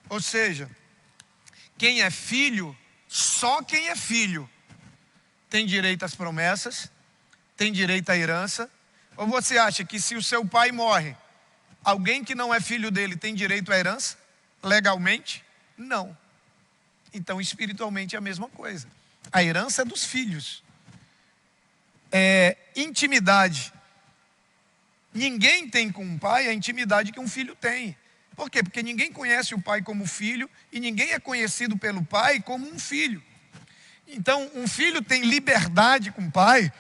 Ou seja, quem é filho, só quem é filho, tem direito às promessas, tem direito à herança. Ou você acha que se o seu pai morre, alguém que não é filho dele tem direito à herança? Legalmente? Não. Então, espiritualmente é a mesma coisa. A herança é dos filhos. Intimidade. Ninguém tem com um pai a intimidade que um filho tem. Por quê? Porque ninguém conhece o pai como filho e ninguém é conhecido pelo pai como um filho. Então, um filho tem liberdade com o pai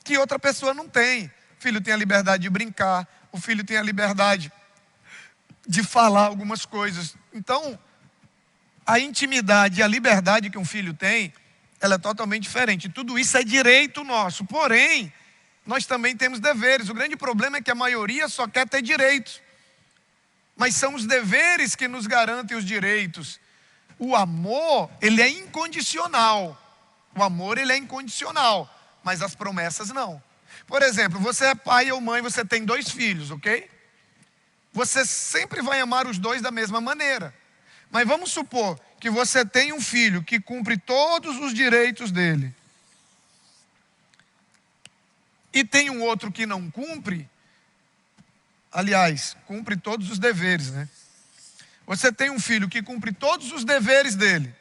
que outra pessoa não tem. O filho tem a liberdade de brincar, o filho tem a liberdade de falar algumas coisas. Então, a intimidade e a liberdade que um filho tem, ela é totalmente diferente. Tudo isso é direito nosso. Porém, nós também temos deveres. O grande problema é que a maioria só quer ter direitos. Mas são os deveres que nos garantem os direitos. O amor, ele é incondicional. O amor, ele é incondicional. Mas as promessas não. Por exemplo, você é pai ou mãe, você tem 2 filhos, ok? Você sempre vai amar os 2 da mesma maneira. Mas vamos supor que você tem um filho que cumpre todos os direitos dele. E tem um outro que não cumpre. Aliás, cumpre todos os deveres, né? Você tem um filho que cumpre todos os deveres dele.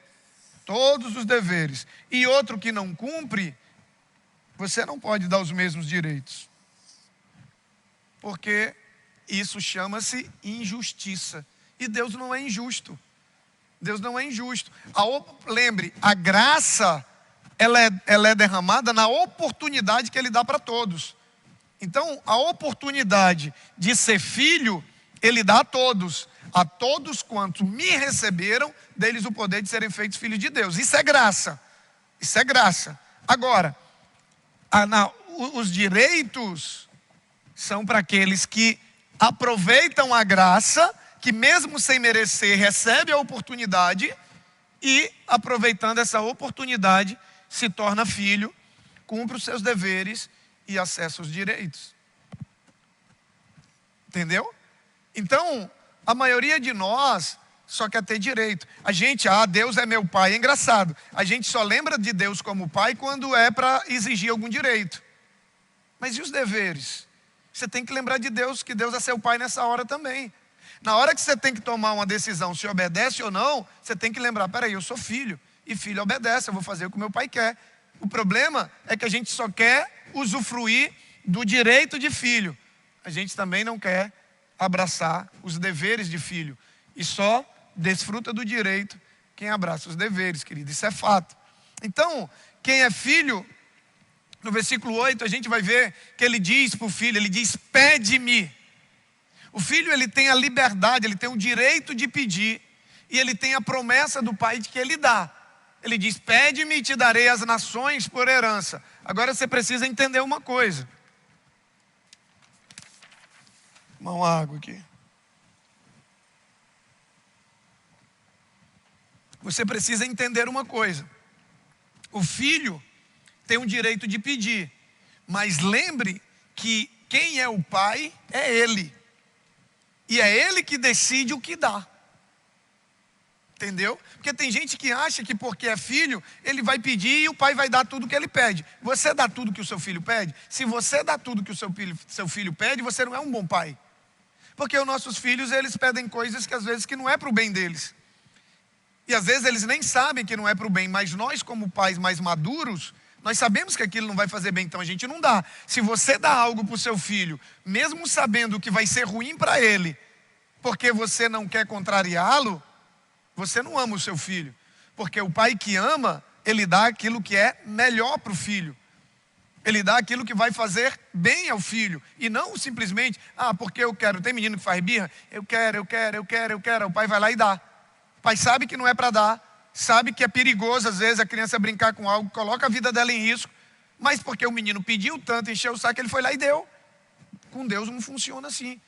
Todos os deveres. E outro que não cumpre, você não pode dar os mesmos direitos. Porque isso chama-se injustiça. E Deus não é injusto. Deus não é injusto. Lembre, a graça, ela é derramada na oportunidade que Ele dá para todos. Então, a oportunidade de ser filho, Ele dá a todos quantos me receberam, deles o poder de serem feitos filhos de Deus. Isso é graça. Isso é graça. Agora, os direitos são para aqueles que aproveitam a graça, que mesmo sem merecer, recebe a oportunidade e, aproveitando essa oportunidade, se torna filho, cumpre os seus deveres e acessa os direitos. Entendeu? Então, a maioria de nós só quer ter direito. A gente, Deus é meu pai. É engraçado. A gente só lembra de Deus como pai quando é para exigir algum direito. Mas e os deveres? Você tem que lembrar de Deus, que Deus é seu pai nessa hora também. Na hora que você tem que tomar uma decisão, se obedece ou não, você tem que lembrar, peraí, eu sou filho. E filho obedece, eu vou fazer o que meu pai quer. O problema é que a gente só quer usufruir do direito de filho. A gente também não quer abraçar os deveres de filho. E só desfruta do direito quem abraça os deveres, querido. Isso é fato. Então, quem é filho, no versículo 8, a gente vai ver que ele diz para o filho, ele diz, pede-me. O filho, ele tem a liberdade, ele tem o direito de pedir, e ele tem a promessa do pai de que ele dá. Ele diz, pede-me e te darei as nações por herança. Agora você precisa entender uma coisa. Tomar uma água aqui. Você precisa entender uma coisa. O filho tem o direito de pedir, mas lembre que quem é o pai é ele. E é ele que decide o que dá. Entendeu? Porque tem gente que acha que porque é filho, ele vai pedir e o pai vai dar tudo que ele pede. Você dá tudo que o seu filho pede? Se você dá tudo que o seu filho pede, você não é um bom pai. Porque os nossos filhos, eles pedem coisas que às vezes que não é para o bem deles. E às vezes eles nem sabem que não é para o bem, mas nós como pais mais maduros, nós sabemos que aquilo não vai fazer bem, então a gente não dá. Se você dá algo para o seu filho, mesmo sabendo que vai ser ruim para ele, porque você não quer contrariá-lo, você não ama o seu filho. Porque o pai que ama, ele dá aquilo que é melhor para o filho. Ele dá aquilo que vai fazer bem ao filho. E não simplesmente, porque eu quero. Tem menino que faz birra, eu quero. O pai vai lá e dá. O pai sabe que não é para dar, sabe que é perigoso às vezes a criança brincar com algo, coloca a vida dela em risco, mas porque o menino pediu tanto, encheu o saco, ele foi lá e deu. Com Deus não funciona assim.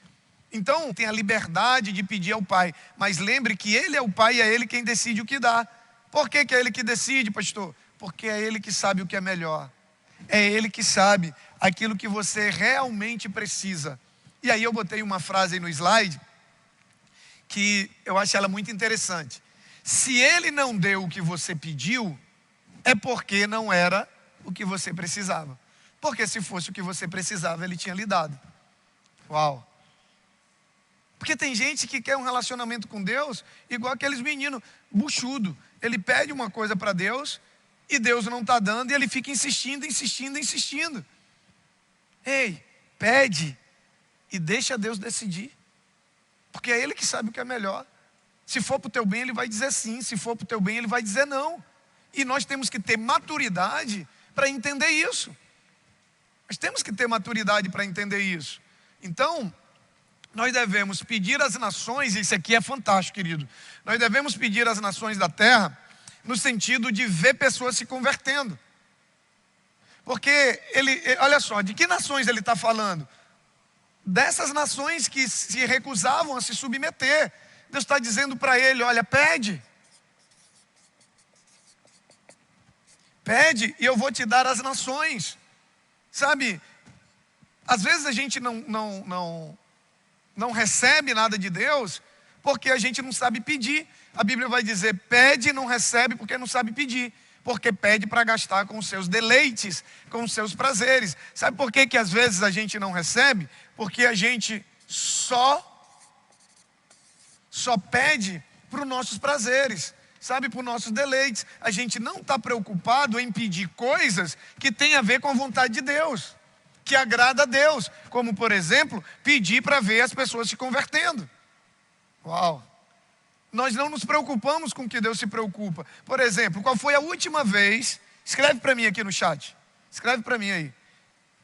Então tem a liberdade de pedir ao pai, mas lembre que ele é o pai e é ele quem decide o que dá. Por que é ele que decide, pastor? Porque é ele que sabe o que é melhor. É ele que sabe aquilo que você realmente precisa. E aí eu botei uma frase aí no slide, que eu acho ela muito interessante. Se ele não deu o que você pediu, é porque não era o que você precisava. Porque se fosse o que você precisava, ele tinha lhe dado. Uau! Porque tem gente que quer um relacionamento com Deus igual aqueles meninos buchudo. Ele pede uma coisa para Deus e Deus não está dando e ele fica insistindo. Ei, pede e deixa Deus decidir. Porque é Ele que sabe o que é melhor. Se for para o teu bem, Ele vai dizer sim. Se for para o teu bem, Ele vai dizer não. E nós temos que ter maturidade para entender isso. Nós temos que ter maturidade para entender isso. Então, nós devemos pedir às nações, isso aqui é fantástico, querido. Nós devemos pedir às nações da terra, no sentido de ver pessoas se convertendo. Porque olha só, de que nações ele está falando? Dessas nações que se recusavam a se submeter. Deus está dizendo para ele, olha, pede. Pede e eu vou te dar as nações. Sabe, às vezes a gente não recebe nada de Deus porque a gente não sabe pedir. A Bíblia vai dizer, pede e não recebe porque não sabe pedir. Porque pede para gastar com os seus deleites, com os seus prazeres. Sabe por que às vezes a gente não recebe? Porque a gente só pede para os nossos prazeres, sabe, para os nossos deleites. A gente não está preocupado em pedir coisas que têm a ver com a vontade de Deus, que agrada a Deus. Como, por exemplo, pedir para ver as pessoas se convertendo. Uau! Nós não nos preocupamos com o que Deus se preocupa. Por exemplo, qual foi a última vez? Escreve para mim aqui no chat. Escreve para mim aí.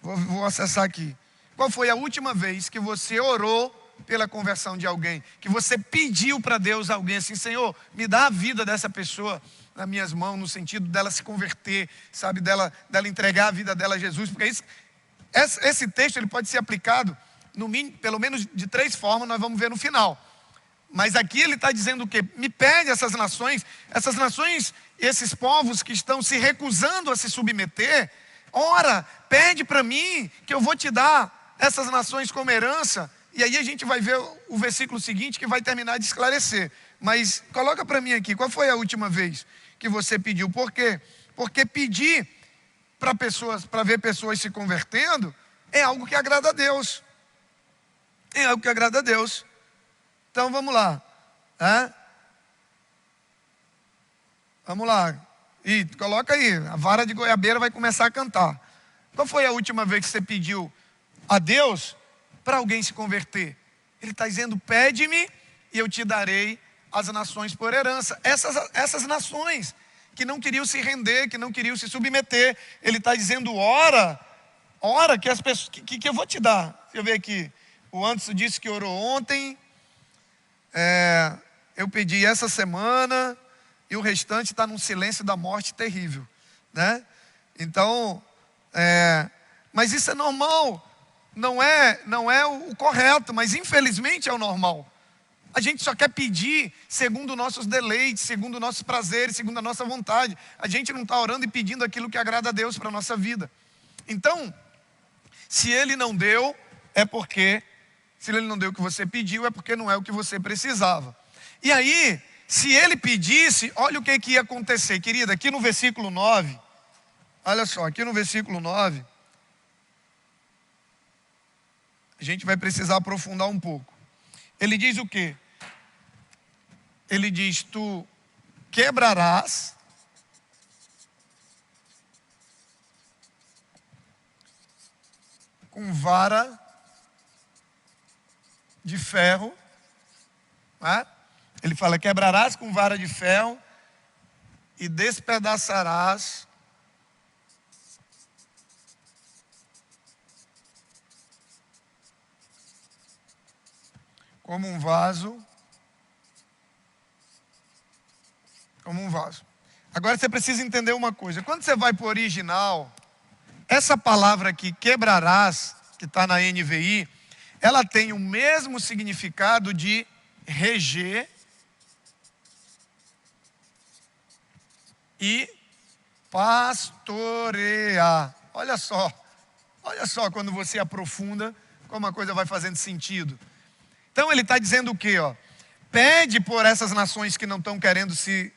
Vou acessar aqui. Qual foi a última vez que você orou pela conversão de alguém? Que você pediu para Deus alguém assim, Senhor, me dá a vida dessa pessoa nas minhas mãos, no sentido dela se converter, sabe, dela entregar a vida dela a Jesus. Porque esse texto ele pode ser aplicado, pelo menos de 3 formas, nós vamos ver no final. Mas aqui ele está dizendo o quê? Me pede essas nações, esses povos que estão se recusando a se submeter, ora, pede para mim que eu vou te dar essas nações como herança. E aí a gente vai ver o versículo seguinte que vai terminar de esclarecer. Mas coloca para mim aqui, qual foi a última vez que você pediu? Por quê? Porque pedir para ver pessoas se convertendo é algo que agrada a Deus. É algo que agrada a Deus. Então vamos lá. Vamos lá. E coloca aí, a vara de goiabeira vai começar a cantar. Qual foi a última vez que você pediu a Deus para alguém se converter? Ele está dizendo, pede-me e eu te darei as nações por herança. Essas nações que não queriam se render, que não queriam se submeter. Ele está dizendo, ora que as pessoas, que eu vou te dar. Deixa eu ver aqui, o Anderson disse que orou ontem, eu pedi essa semana, e o restante está num silêncio da morte terrível, né? Então, mas isso é normal, não é o correto, mas infelizmente é o normal. A gente só quer pedir segundo nossos deleites, segundo nossos prazeres, segundo a nossa vontade. A gente não está orando e pedindo aquilo que agrada a Deus para a nossa vida. Então, se Ele não deu, se Ele não deu o que você pediu, é porque não é o que você precisava. E aí, se Ele pedisse, olha o que ia acontecer, querida, aqui no versículo 9, olha só, aqui no versículo 9, a gente vai precisar aprofundar um pouco. Ele diz o quê? Ele diz, tu quebrarás com vara de ferro, né? Ele fala, quebrarás com vara de ferro e despedaçarás como um vaso. Agora você precisa entender uma coisa. Quando você vai para o original, essa palavra aqui, quebrarás, que está na NVI, ela tem o mesmo significado de reger e pastorear. Olha só quando você aprofunda, como a coisa vai fazendo sentido. Então ele está dizendo o quê? Pede por essas nações que não estão querendo se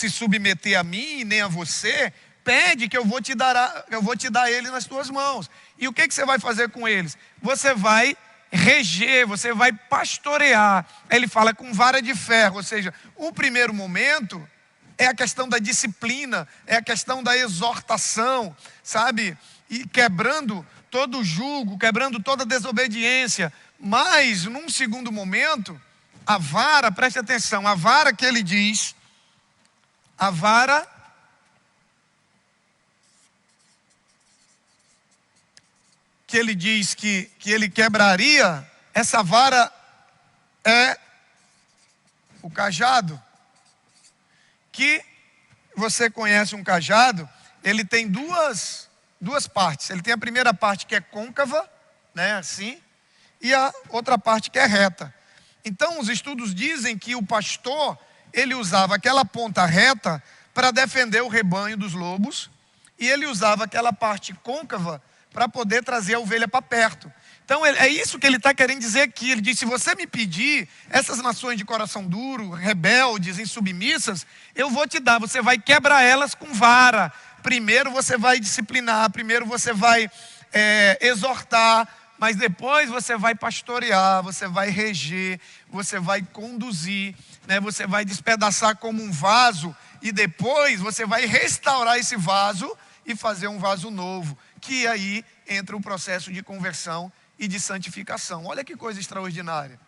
submeter a mim, nem a você, pede que eu vou te dar ele nas tuas mãos. E o que você vai fazer com eles? Você vai reger, você vai pastorear. Ele fala com vara de ferro, ou seja, o primeiro momento é a questão da disciplina, é a questão da exortação, sabe? E quebrando todo o jugo, quebrando toda a desobediência. Mas, num segundo momento, a vara, preste atenção, a vara que ele diz, a vara que ele diz que ele quebraria, essa vara é o cajado. Que você conhece um cajado, ele tem duas partes. Ele tem a primeira parte que é côncava, né, assim, e a outra parte que é reta. Então, os estudos dizem que o pastor, ele usava aquela ponta reta para defender o rebanho dos lobos, e ele usava aquela parte côncava para poder trazer a ovelha para perto. Então, é isso que ele está querendo dizer aqui. Ele diz, se você me pedir, essas nações de coração duro, rebeldes, insubmissas, eu vou te dar, você vai quebrar elas com vara. Primeiro você vai disciplinar, primeiro você vai exortar, mas depois você vai pastorear, você vai reger, você vai conduzir, né? Você vai despedaçar como um vaso, e depois você vai restaurar esse vaso e fazer um vaso novo, que aí entra o processo de conversão e de santificação. Olha que coisa extraordinária.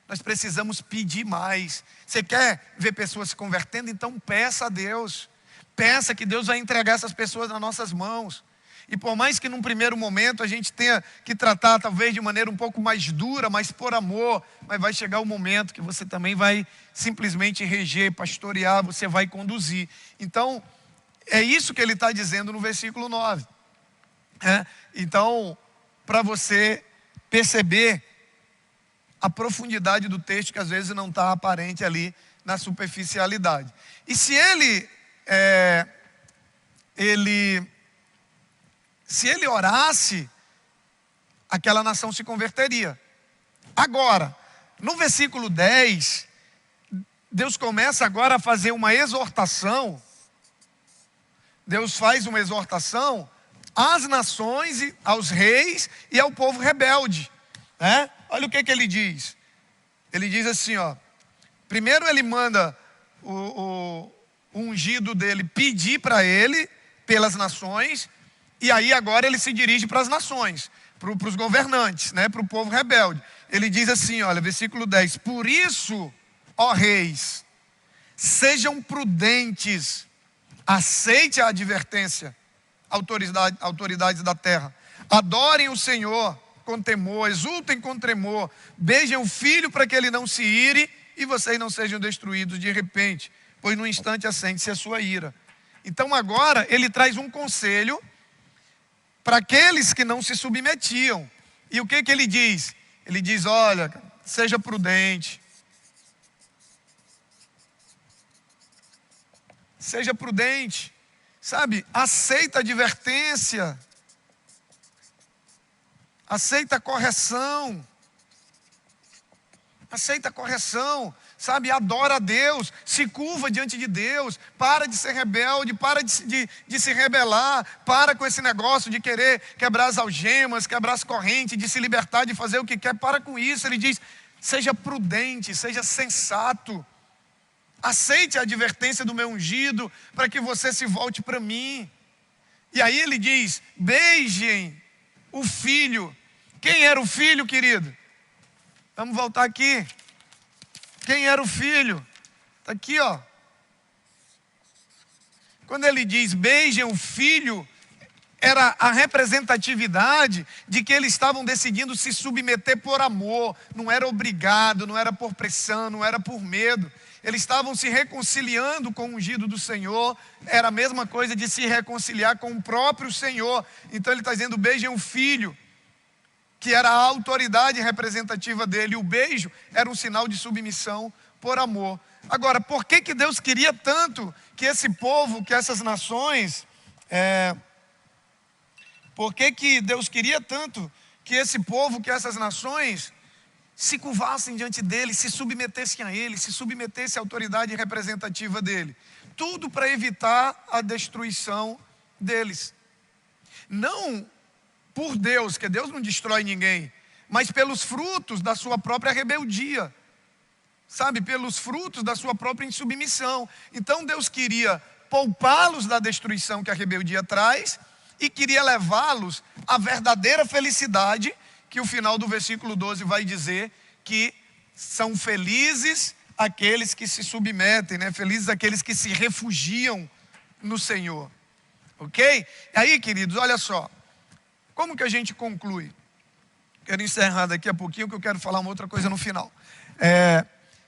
Nós precisamos pedir mais. Você quer ver pessoas se convertendo? Então peça a Deus. Peça que Deus vai entregar essas pessoas nas nossas mãos. E por mais que num primeiro momento a gente tenha que tratar talvez de maneira um pouco mais dura, mas por amor, mas vai chegar o momento que você também vai simplesmente reger, pastorear, você vai conduzir. Então, é isso que ele está dizendo no versículo 9. Então, para você perceber a profundidade do texto, que às vezes não está aparente ali na superficialidade. E se ele orasse, aquela nação se converteria. Agora, no versículo 10, Deus começa agora a fazer uma exortação. Deus faz uma exortação às nações, aos reis e ao povo rebelde, né? Olha o que ele diz. Ele diz assim, primeiro ele manda o ungido dele pedir para ele pelas nações, e aí agora ele se dirige para as nações, para os governantes, né? Para o povo rebelde. Ele diz assim, olha, versículo 10, por isso, ó reis, sejam prudentes aceite a advertência, autoridades da terra. Adorem o Senhor com temor, exultem com tremor, beijem o filho para que ele não se ire e vocês não sejam destruídos de repente, pois no instante acende-se a sua ira. Então agora ele traz um conselho para aqueles que não se submetiam. E o que ele diz? Ele diz, olha, seja prudente. Seja prudente, sabe? Aceita a advertência. Aceita a correção. Aceita a correção, sabe? Adora a Deus, se curva diante de Deus, para de ser rebelde, para de se rebelar, para com esse negócio de querer quebrar as algemas, quebrar as correntes, de se libertar, de fazer o que quer, para com isso. Ele diz, seja prudente, seja sensato, aceite a advertência do meu ungido, para que você se volte para mim. E aí ele diz, beijem o filho. Quem era o filho, querido? Vamos voltar aqui. Quem era o filho? Está aqui, ó. Quando ele diz beijem o filho, era a representatividade de que eles estavam decidindo se submeter por amor. Não era obrigado, não era por pressão, não era por medo. Eles estavam se reconciliando com o ungido do Senhor. Era a mesma coisa de se reconciliar com o próprio Senhor. Então ele está dizendo beijem o filho, que era a autoridade representativa dele. O beijo era um sinal de submissão por amor. Agora, por que Deus queria tanto que esse povo, que essas nações... Por que Deus queria tanto que esse povo, que essas nações se curvassem diante dele, se submetessem a ele, se submetessem à autoridade representativa dele? Tudo para evitar a destruição deles. Não por Deus, que Deus não destrói ninguém, mas pelos frutos da sua própria rebeldia, sabe, pelos frutos da sua própria insubmissão. Então Deus queria poupá-los da destruição que a rebeldia traz e queria levá-los à verdadeira felicidade, que o final do versículo 12 vai dizer que são felizes aqueles que se submetem, né? Felizes aqueles que se refugiam no Senhor, ok? Aí, queridos, olha só. Como que a gente conclui? Quero encerrar daqui a pouquinho, que eu quero falar uma outra coisa no final.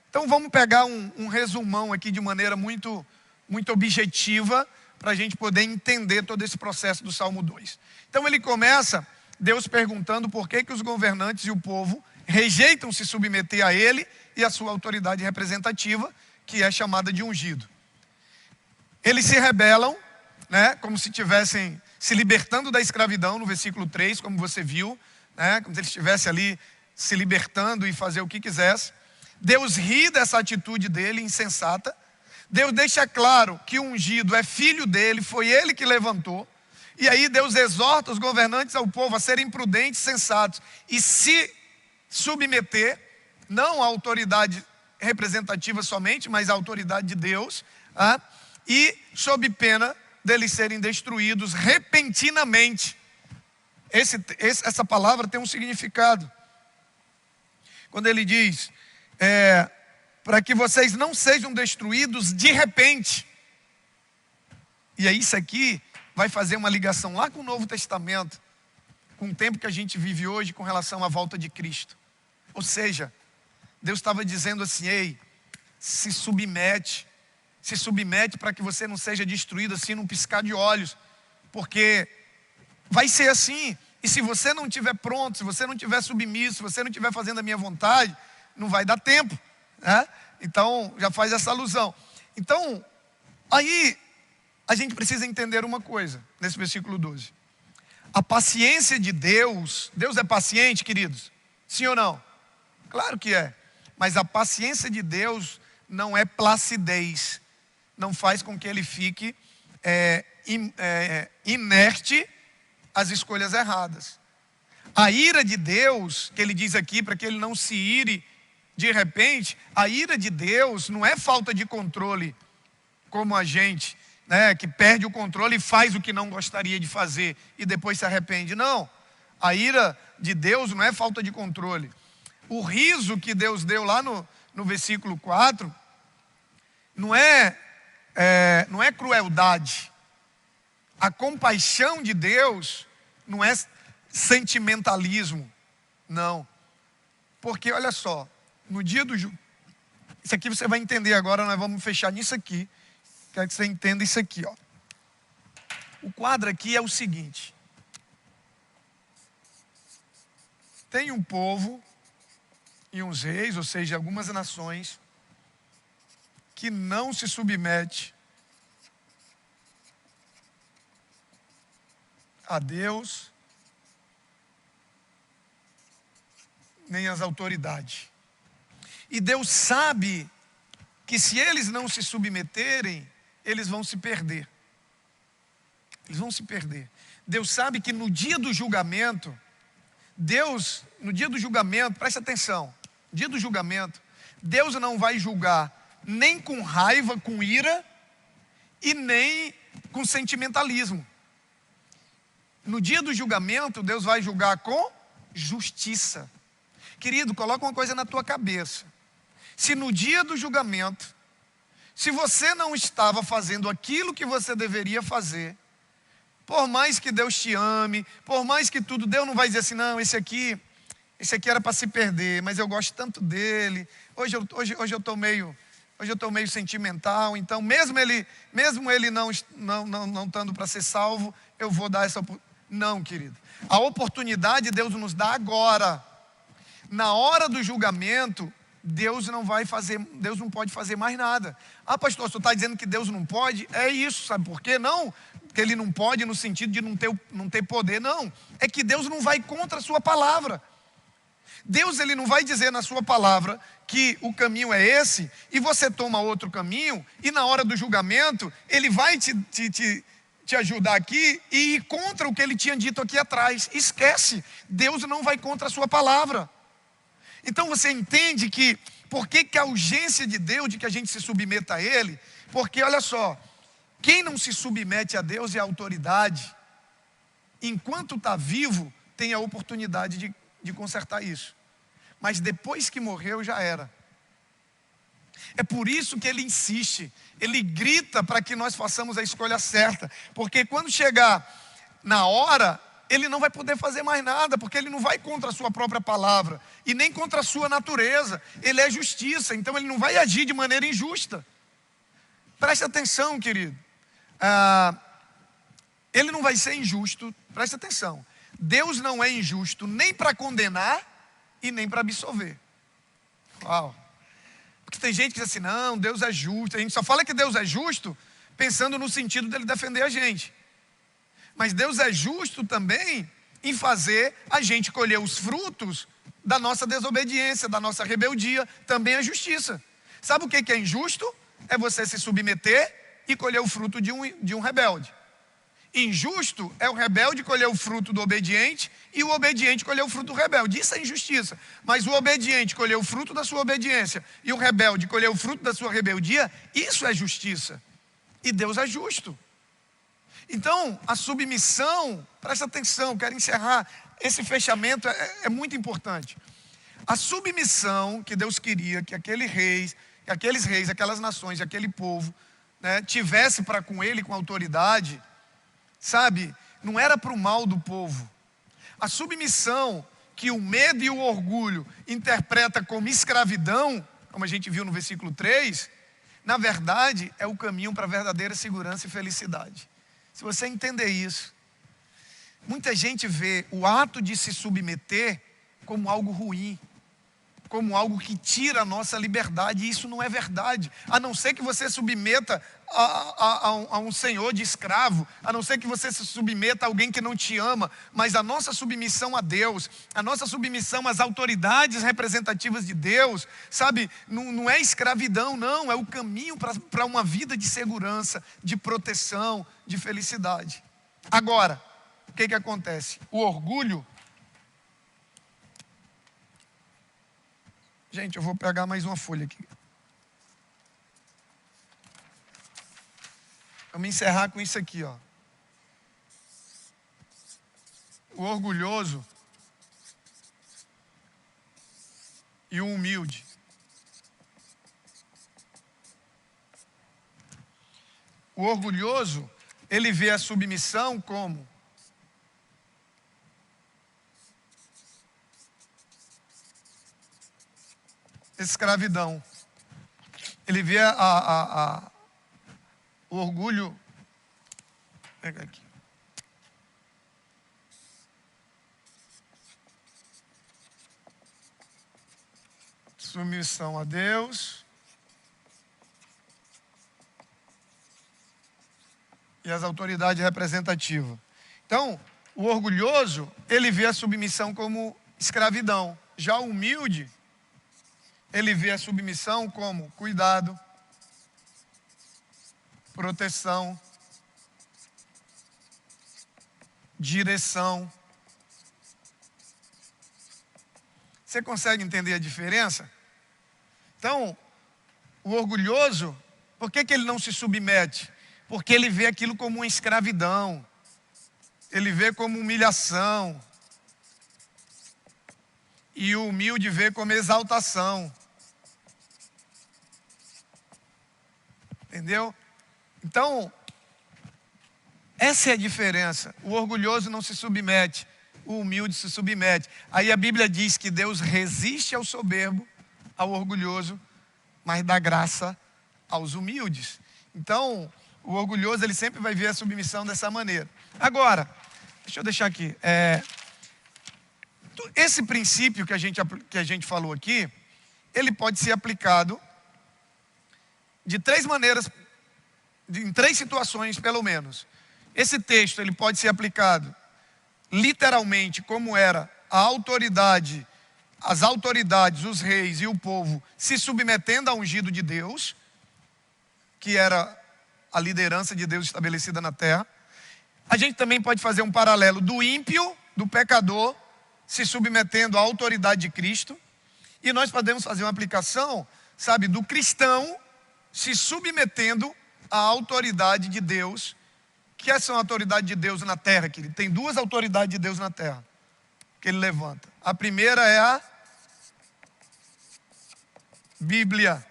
Então vamos pegar um resumão aqui de maneira muito, muito objetiva, para a gente poder entender todo esse processo do Salmo 2. Então ele começa, Deus perguntando por que os governantes e o povo rejeitam se submeter a ele e a sua autoridade representativa, que é chamada de ungido. Eles se rebelam, né, como se estivessem se libertando da escravidão, no versículo 3, como você viu, né, como se ele estivesse ali se libertando e fazer o que quisesse. Deus ri dessa atitude dele, insensata. Deus deixa claro que o ungido é filho dele, foi ele que levantou. E aí Deus exorta os governantes ao povo a serem prudentes, sensatos e se submeter, não à autoridade representativa somente, mas à autoridade de Deus, e sob pena deles serem destruídos repentinamente. Essa palavra tem um significado. Quando ele diz, para que vocês não sejam destruídos de repente. E aí isso aqui vai fazer uma ligação lá com o Novo Testamento, com o tempo que a gente vive hoje com relação à volta de Cristo. Ou seja, Deus estava dizendo assim, ei, se submete para que você não seja destruído assim num piscar de olhos, porque vai ser assim, e se você não estiver pronto, se você não estiver submisso, se você não estiver fazendo a minha vontade, não vai dar tempo, né? Então já faz essa alusão. Então aí a gente precisa entender uma coisa nesse versículo 12. A paciência de Deus, Deus é paciente, queridos? Sim ou não? Claro que é, mas a paciência de Deus não é placidez, não faz com que ele fique inerte às escolhas erradas. A ira de Deus, que ele diz aqui, para que ele não se ire de repente, a ira de Deus não é falta de controle, como a gente, né, que perde o controle e faz o que não gostaria de fazer e depois se arrepende. Não, a ira de Deus não é falta de controle. O riso que Deus deu lá no versículo 4, não é não é crueldade. A compaixão de Deus não é sentimentalismo, não. Porque olha só, no dia do julgamento, isso aqui você vai entender agora, nós vamos fechar nisso aqui. Quero que você entenda isso aqui, ó. O quadro aqui é o seguinte. Tem um povo e uns reis, ou seja, algumas nações, que não se submete a Deus nem às autoridades. E Deus sabe que se eles não se submeterem, eles vão se perder. Eles vão se perder. Deus sabe que no dia do julgamento, no dia do julgamento, presta atenção, no dia do julgamento, Deus não vai julgar nem com raiva, com ira, e nem com sentimentalismo. No dia do julgamento, Deus vai julgar com justiça. Querido, coloca uma coisa na tua cabeça. Se no dia do julgamento, se você não estava fazendo aquilo que você deveria fazer, por mais que Deus te ame, por mais que tudo, Deus não vai dizer assim, não, esse aqui era para se perder, mas eu gosto tanto dele, hoje eu estou meio sentimental, então mesmo ele não estando para ser salvo, eu vou dar essa oportunidade. Não, querido. A oportunidade Deus nos dá agora. Na hora do julgamento, Deus não pode fazer mais nada. Ah, pastor, você está dizendo que Deus não pode? É isso, sabe por quê? Não, que ele não pode no sentido de não ter poder, não. É que Deus não vai contra a sua palavra. Deus, ele não vai dizer na sua palavra que o caminho é esse, e você toma outro caminho, e na hora do julgamento, ele vai te ajudar aqui e ir contra o que ele tinha dito aqui atrás. Esquece, Deus não vai contra a sua palavra. Então você entende que, por que a urgência de Deus, de que a gente se submeta a Ele? Porque olha só, quem não se submete a Deus e à autoridade, enquanto está vivo, tem a oportunidade de consertar isso. Mas depois que morreu, já era. É por isso que ele insiste, ele grita para que nós façamos a escolha certa. Porque quando chegar na hora, ele não vai poder fazer mais nada, porque ele não vai contra a sua própria palavra, e nem contra a sua natureza. Ele é justiça, então ele não vai agir de maneira injusta. Preste atenção, querido. Ele não vai ser injusto, preste atenção. Deus não é injusto nem para condenar e nem para absolver. Uau! Porque tem gente que diz assim, não, Deus é justo. A gente só fala que Deus é justo pensando no sentido dele defender a gente. Mas Deus é justo também em fazer a gente colher os frutos da nossa desobediência, da nossa rebeldia. Também é justiça. Sabe o que é injusto? É você se submeter e colher o fruto de um rebelde. Injusto é o rebelde colher o fruto do obediente e o obediente colher o fruto do rebelde. Isso é injustiça. Mas o obediente colher o fruto da sua obediência e o rebelde colher o fruto da sua rebeldia, isso é justiça. E Deus é justo. Então, a submissão, presta atenção, quero encerrar. Esse fechamento é muito importante. A submissão que Deus queria que aqueles reis, aquelas nações, aquele povo, né, tivesse para com ele, com autoridade, sabe, não era para o mal do povo. A submissão que o medo e o orgulho interpreta como escravidão, como a gente viu no versículo 3, na verdade é o caminho para a verdadeira segurança e felicidade. Se você entender isso, muita gente vê o ato de se submeter como algo ruim, como algo que tira a nossa liberdade, e isso não é verdade. A não ser que você submeta a um senhor de escravo, a não ser que você se submeta a alguém que não te ama, mas a nossa submissão a Deus, a nossa submissão às autoridades representativas de Deus, sabe, não é escravidão, não, é o caminho para uma vida de segurança, de proteção, de felicidade. Agora, o que acontece? O orgulho. Gente, eu vou pegar mais uma folha aqui. Vamos encerrar com isso aqui, ó. O orgulhoso e o humilde. o orgulhoso, ele vê a submissão como escravidão. Ele vê o orgulho. Vou pegar aqui. Submissão a Deus e as autoridades representativas. Então, o orgulhoso, ele vê a submissão como escravidão. Já o humilde, ele vê a submissão como cuidado, proteção, direção. Você consegue entender a diferença? Então, o orgulhoso, por que ele não se submete? Porque ele vê aquilo como uma escravidão, ele vê como humilhação, e o humilde vê como exaltação. Entendeu? Então, essa é a diferença. O orgulhoso não se submete, o humilde se submete. Aí a Bíblia diz que Deus resiste ao soberbo, ao orgulhoso, mas dá graça aos humildes. Então, o orgulhoso, ele sempre vai ver a submissão dessa maneira. Agora, deixa eu deixar aqui. Esse princípio que a gente falou aqui, ele pode ser aplicado de três maneiras, em três situações pelo menos. Esse texto, ele pode ser aplicado literalmente como era a autoridade, as autoridades, os reis e o povo se submetendo ao ungido de Deus, que era a liderança de Deus estabelecida na terra. A gente também pode fazer um paralelo do ímpio, do pecador, se submetendo à autoridade de Cristo. E nós podemos fazer uma aplicação, sabe, do cristão se submetendo à autoridade de Deus. Que são a autoridade de Deus na terra, querido? Tem duas autoridades de Deus na terra que ele levanta. A primeira é a Bíblia.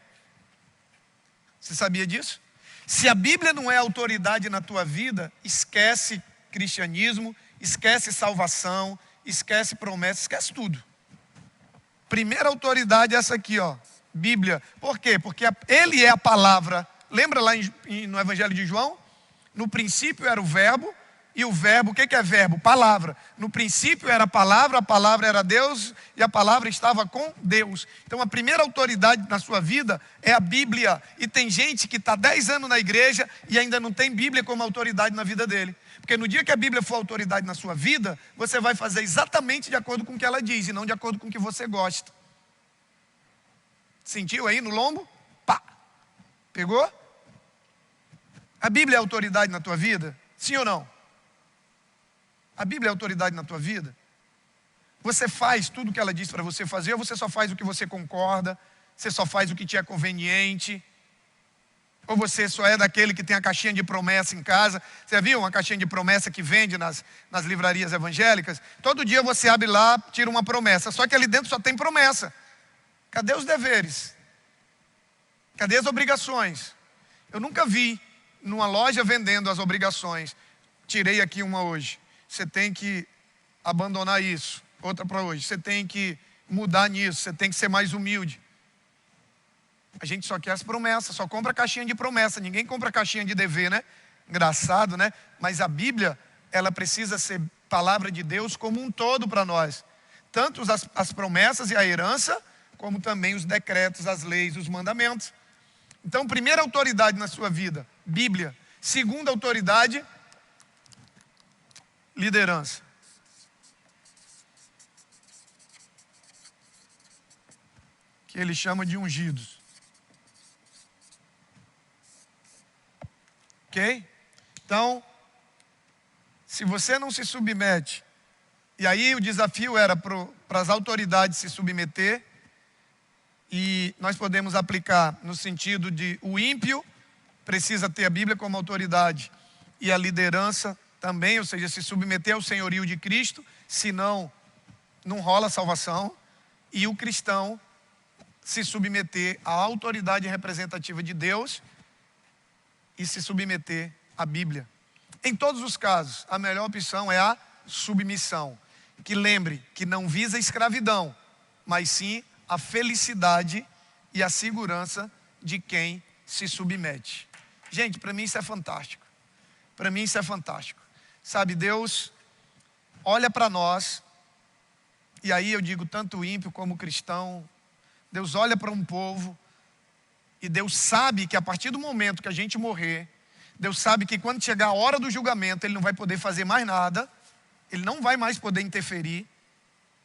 Você sabia disso? Se a Bíblia não é autoridade na tua vida, esquece cristianismo, esquece salvação, esquece promessa, esquece tudo. Primeira autoridade é essa aqui, ó, Bíblia. Por quê? Porque ele é a palavra. Lembra lá no Evangelho de João? No princípio era o verbo, e o verbo, o que é verbo? Palavra. No princípio era a palavra era Deus, e a palavra estava com Deus. Então a primeira autoridade na sua vida é a Bíblia. E tem gente que está 10 anos na igreja e ainda não tem Bíblia como autoridade na vida dele. Porque no dia que a Bíblia for autoridade na sua vida, você vai fazer exatamente de acordo com o que ela diz, e não de acordo com o que você gosta. Sentiu aí no lombo? Pá! Pegou? A Bíblia é autoridade na tua vida? Sim ou não? A Bíblia é autoridade na tua vida? Você faz tudo o que ela diz para você fazer, ou você só faz o que você concorda? Você só faz o que te é conveniente? Ou você só é daquele que tem a caixinha de promessa em casa? Você viu uma caixinha de promessa que vende nas livrarias evangélicas? Todo dia você abre lá, tira uma promessa, só que ali dentro só tem promessa. Cadê os deveres? Cadê as obrigações? Eu nunca vi numa loja vendendo as obrigações. Tirei aqui uma hoje. Você tem que abandonar isso. Outra para hoje. Você tem que mudar nisso. Você tem que ser mais humilde. A gente só quer as promessas. Só compra caixinha de promessa. Ninguém compra caixinha de dever, né? Engraçado, né? Mas a Bíblia, ela precisa ser palavra de Deus como um todo para nós. Tanto as promessas e a herança, como também os decretos, as leis, os mandamentos. Então, primeira autoridade na sua vida, Bíblia. Segunda autoridade, liderança. Que ele chama de ungidos. Ok? Então, se você não se submete, e aí o desafio era para as autoridades se submeter, e nós podemos aplicar no sentido de o ímpio precisa ter a Bíblia como autoridade e a liderança também, ou seja, se submeter ao senhorio de Cristo, senão não rola salvação, e o cristão se submeter à autoridade representativa de Deus e se submeter à Bíblia. Em todos os casos, a melhor opção é a submissão. Que lembre que não visa a escravidão, mas sim a felicidade e a segurança de quem se submete. Gente, para mim isso é fantástico. Para mim isso é fantástico. Sabe, Deus olha para nós, e aí eu digo tanto ímpio como cristão, Deus olha para um povo, e Deus sabe que a partir do momento que a gente morrer, Deus sabe que quando chegar a hora do julgamento, Ele não vai poder fazer mais nada, Ele não vai mais poder interferir.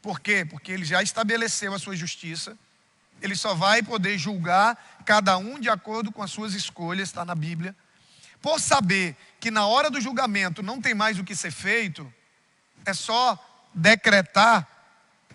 Por quê? Porque Ele já estabeleceu a sua justiça. Ele só vai poder julgar cada um de acordo com as suas escolhas, está na Bíblia. Por saber que na hora do julgamento não tem mais o que ser feito, é só decretar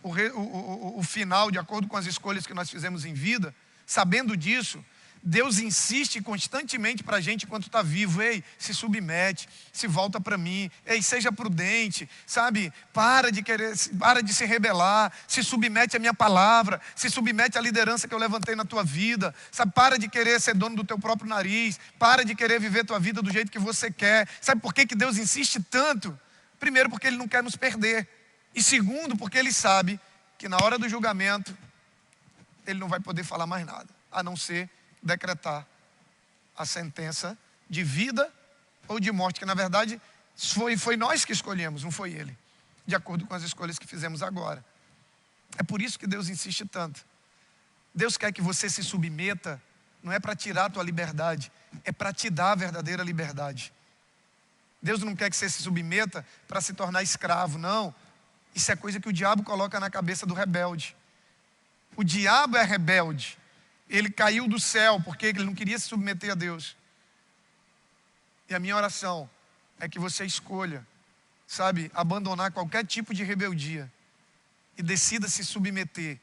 o final de acordo com as escolhas que nós fizemos em vida. Sabendo disso, Deus insiste constantemente para a gente enquanto está vivo. Ei, se submete, se volta para mim. Ei, seja prudente, sabe? Para de se rebelar, se submete à minha palavra, se submete à liderança que eu levantei na tua vida, sabe? Para de querer ser dono do teu próprio nariz, para de querer viver tua vida do jeito que você quer. Sabe por que Deus insiste tanto? Primeiro, porque Ele não quer nos perder. E segundo, porque Ele sabe que na hora do julgamento, Ele não vai poder falar mais nada, a não ser decretar a sentença de vida ou de morte, que na verdade foi nós que escolhemos, não foi Ele, de acordo com as escolhas que fizemos agora. É por isso que Deus insiste tanto. Deus quer que você se submeta, não é para tirar a tua liberdade, é para te dar a verdadeira liberdade. Deus não quer que você se submeta para se tornar escravo, não. Isso é coisa que o diabo coloca na cabeça do rebelde. O diabo é rebelde. Ele caiu do céu porque ele não queria se submeter a Deus. E a minha oração é que você escolha, sabe, abandonar qualquer tipo de rebeldia e decida se submeter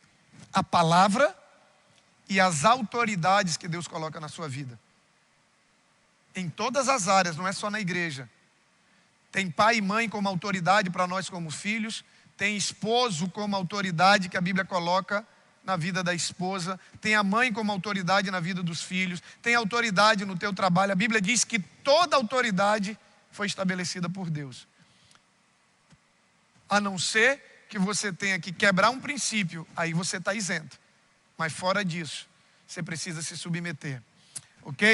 à palavra e às autoridades que Deus coloca na sua vida. Em todas as áreas, não é só na igreja. Tem pai e mãe como autoridade para nós como filhos, tem esposo como autoridade que a Bíblia coloca na vida da esposa, tem a mãe como autoridade na vida dos filhos, tem autoridade no teu trabalho. A Bíblia diz que toda autoridade foi estabelecida por Deus. A não ser que você tenha que quebrar um princípio, aí você está isento. Mas fora disso, você precisa se submeter. Ok?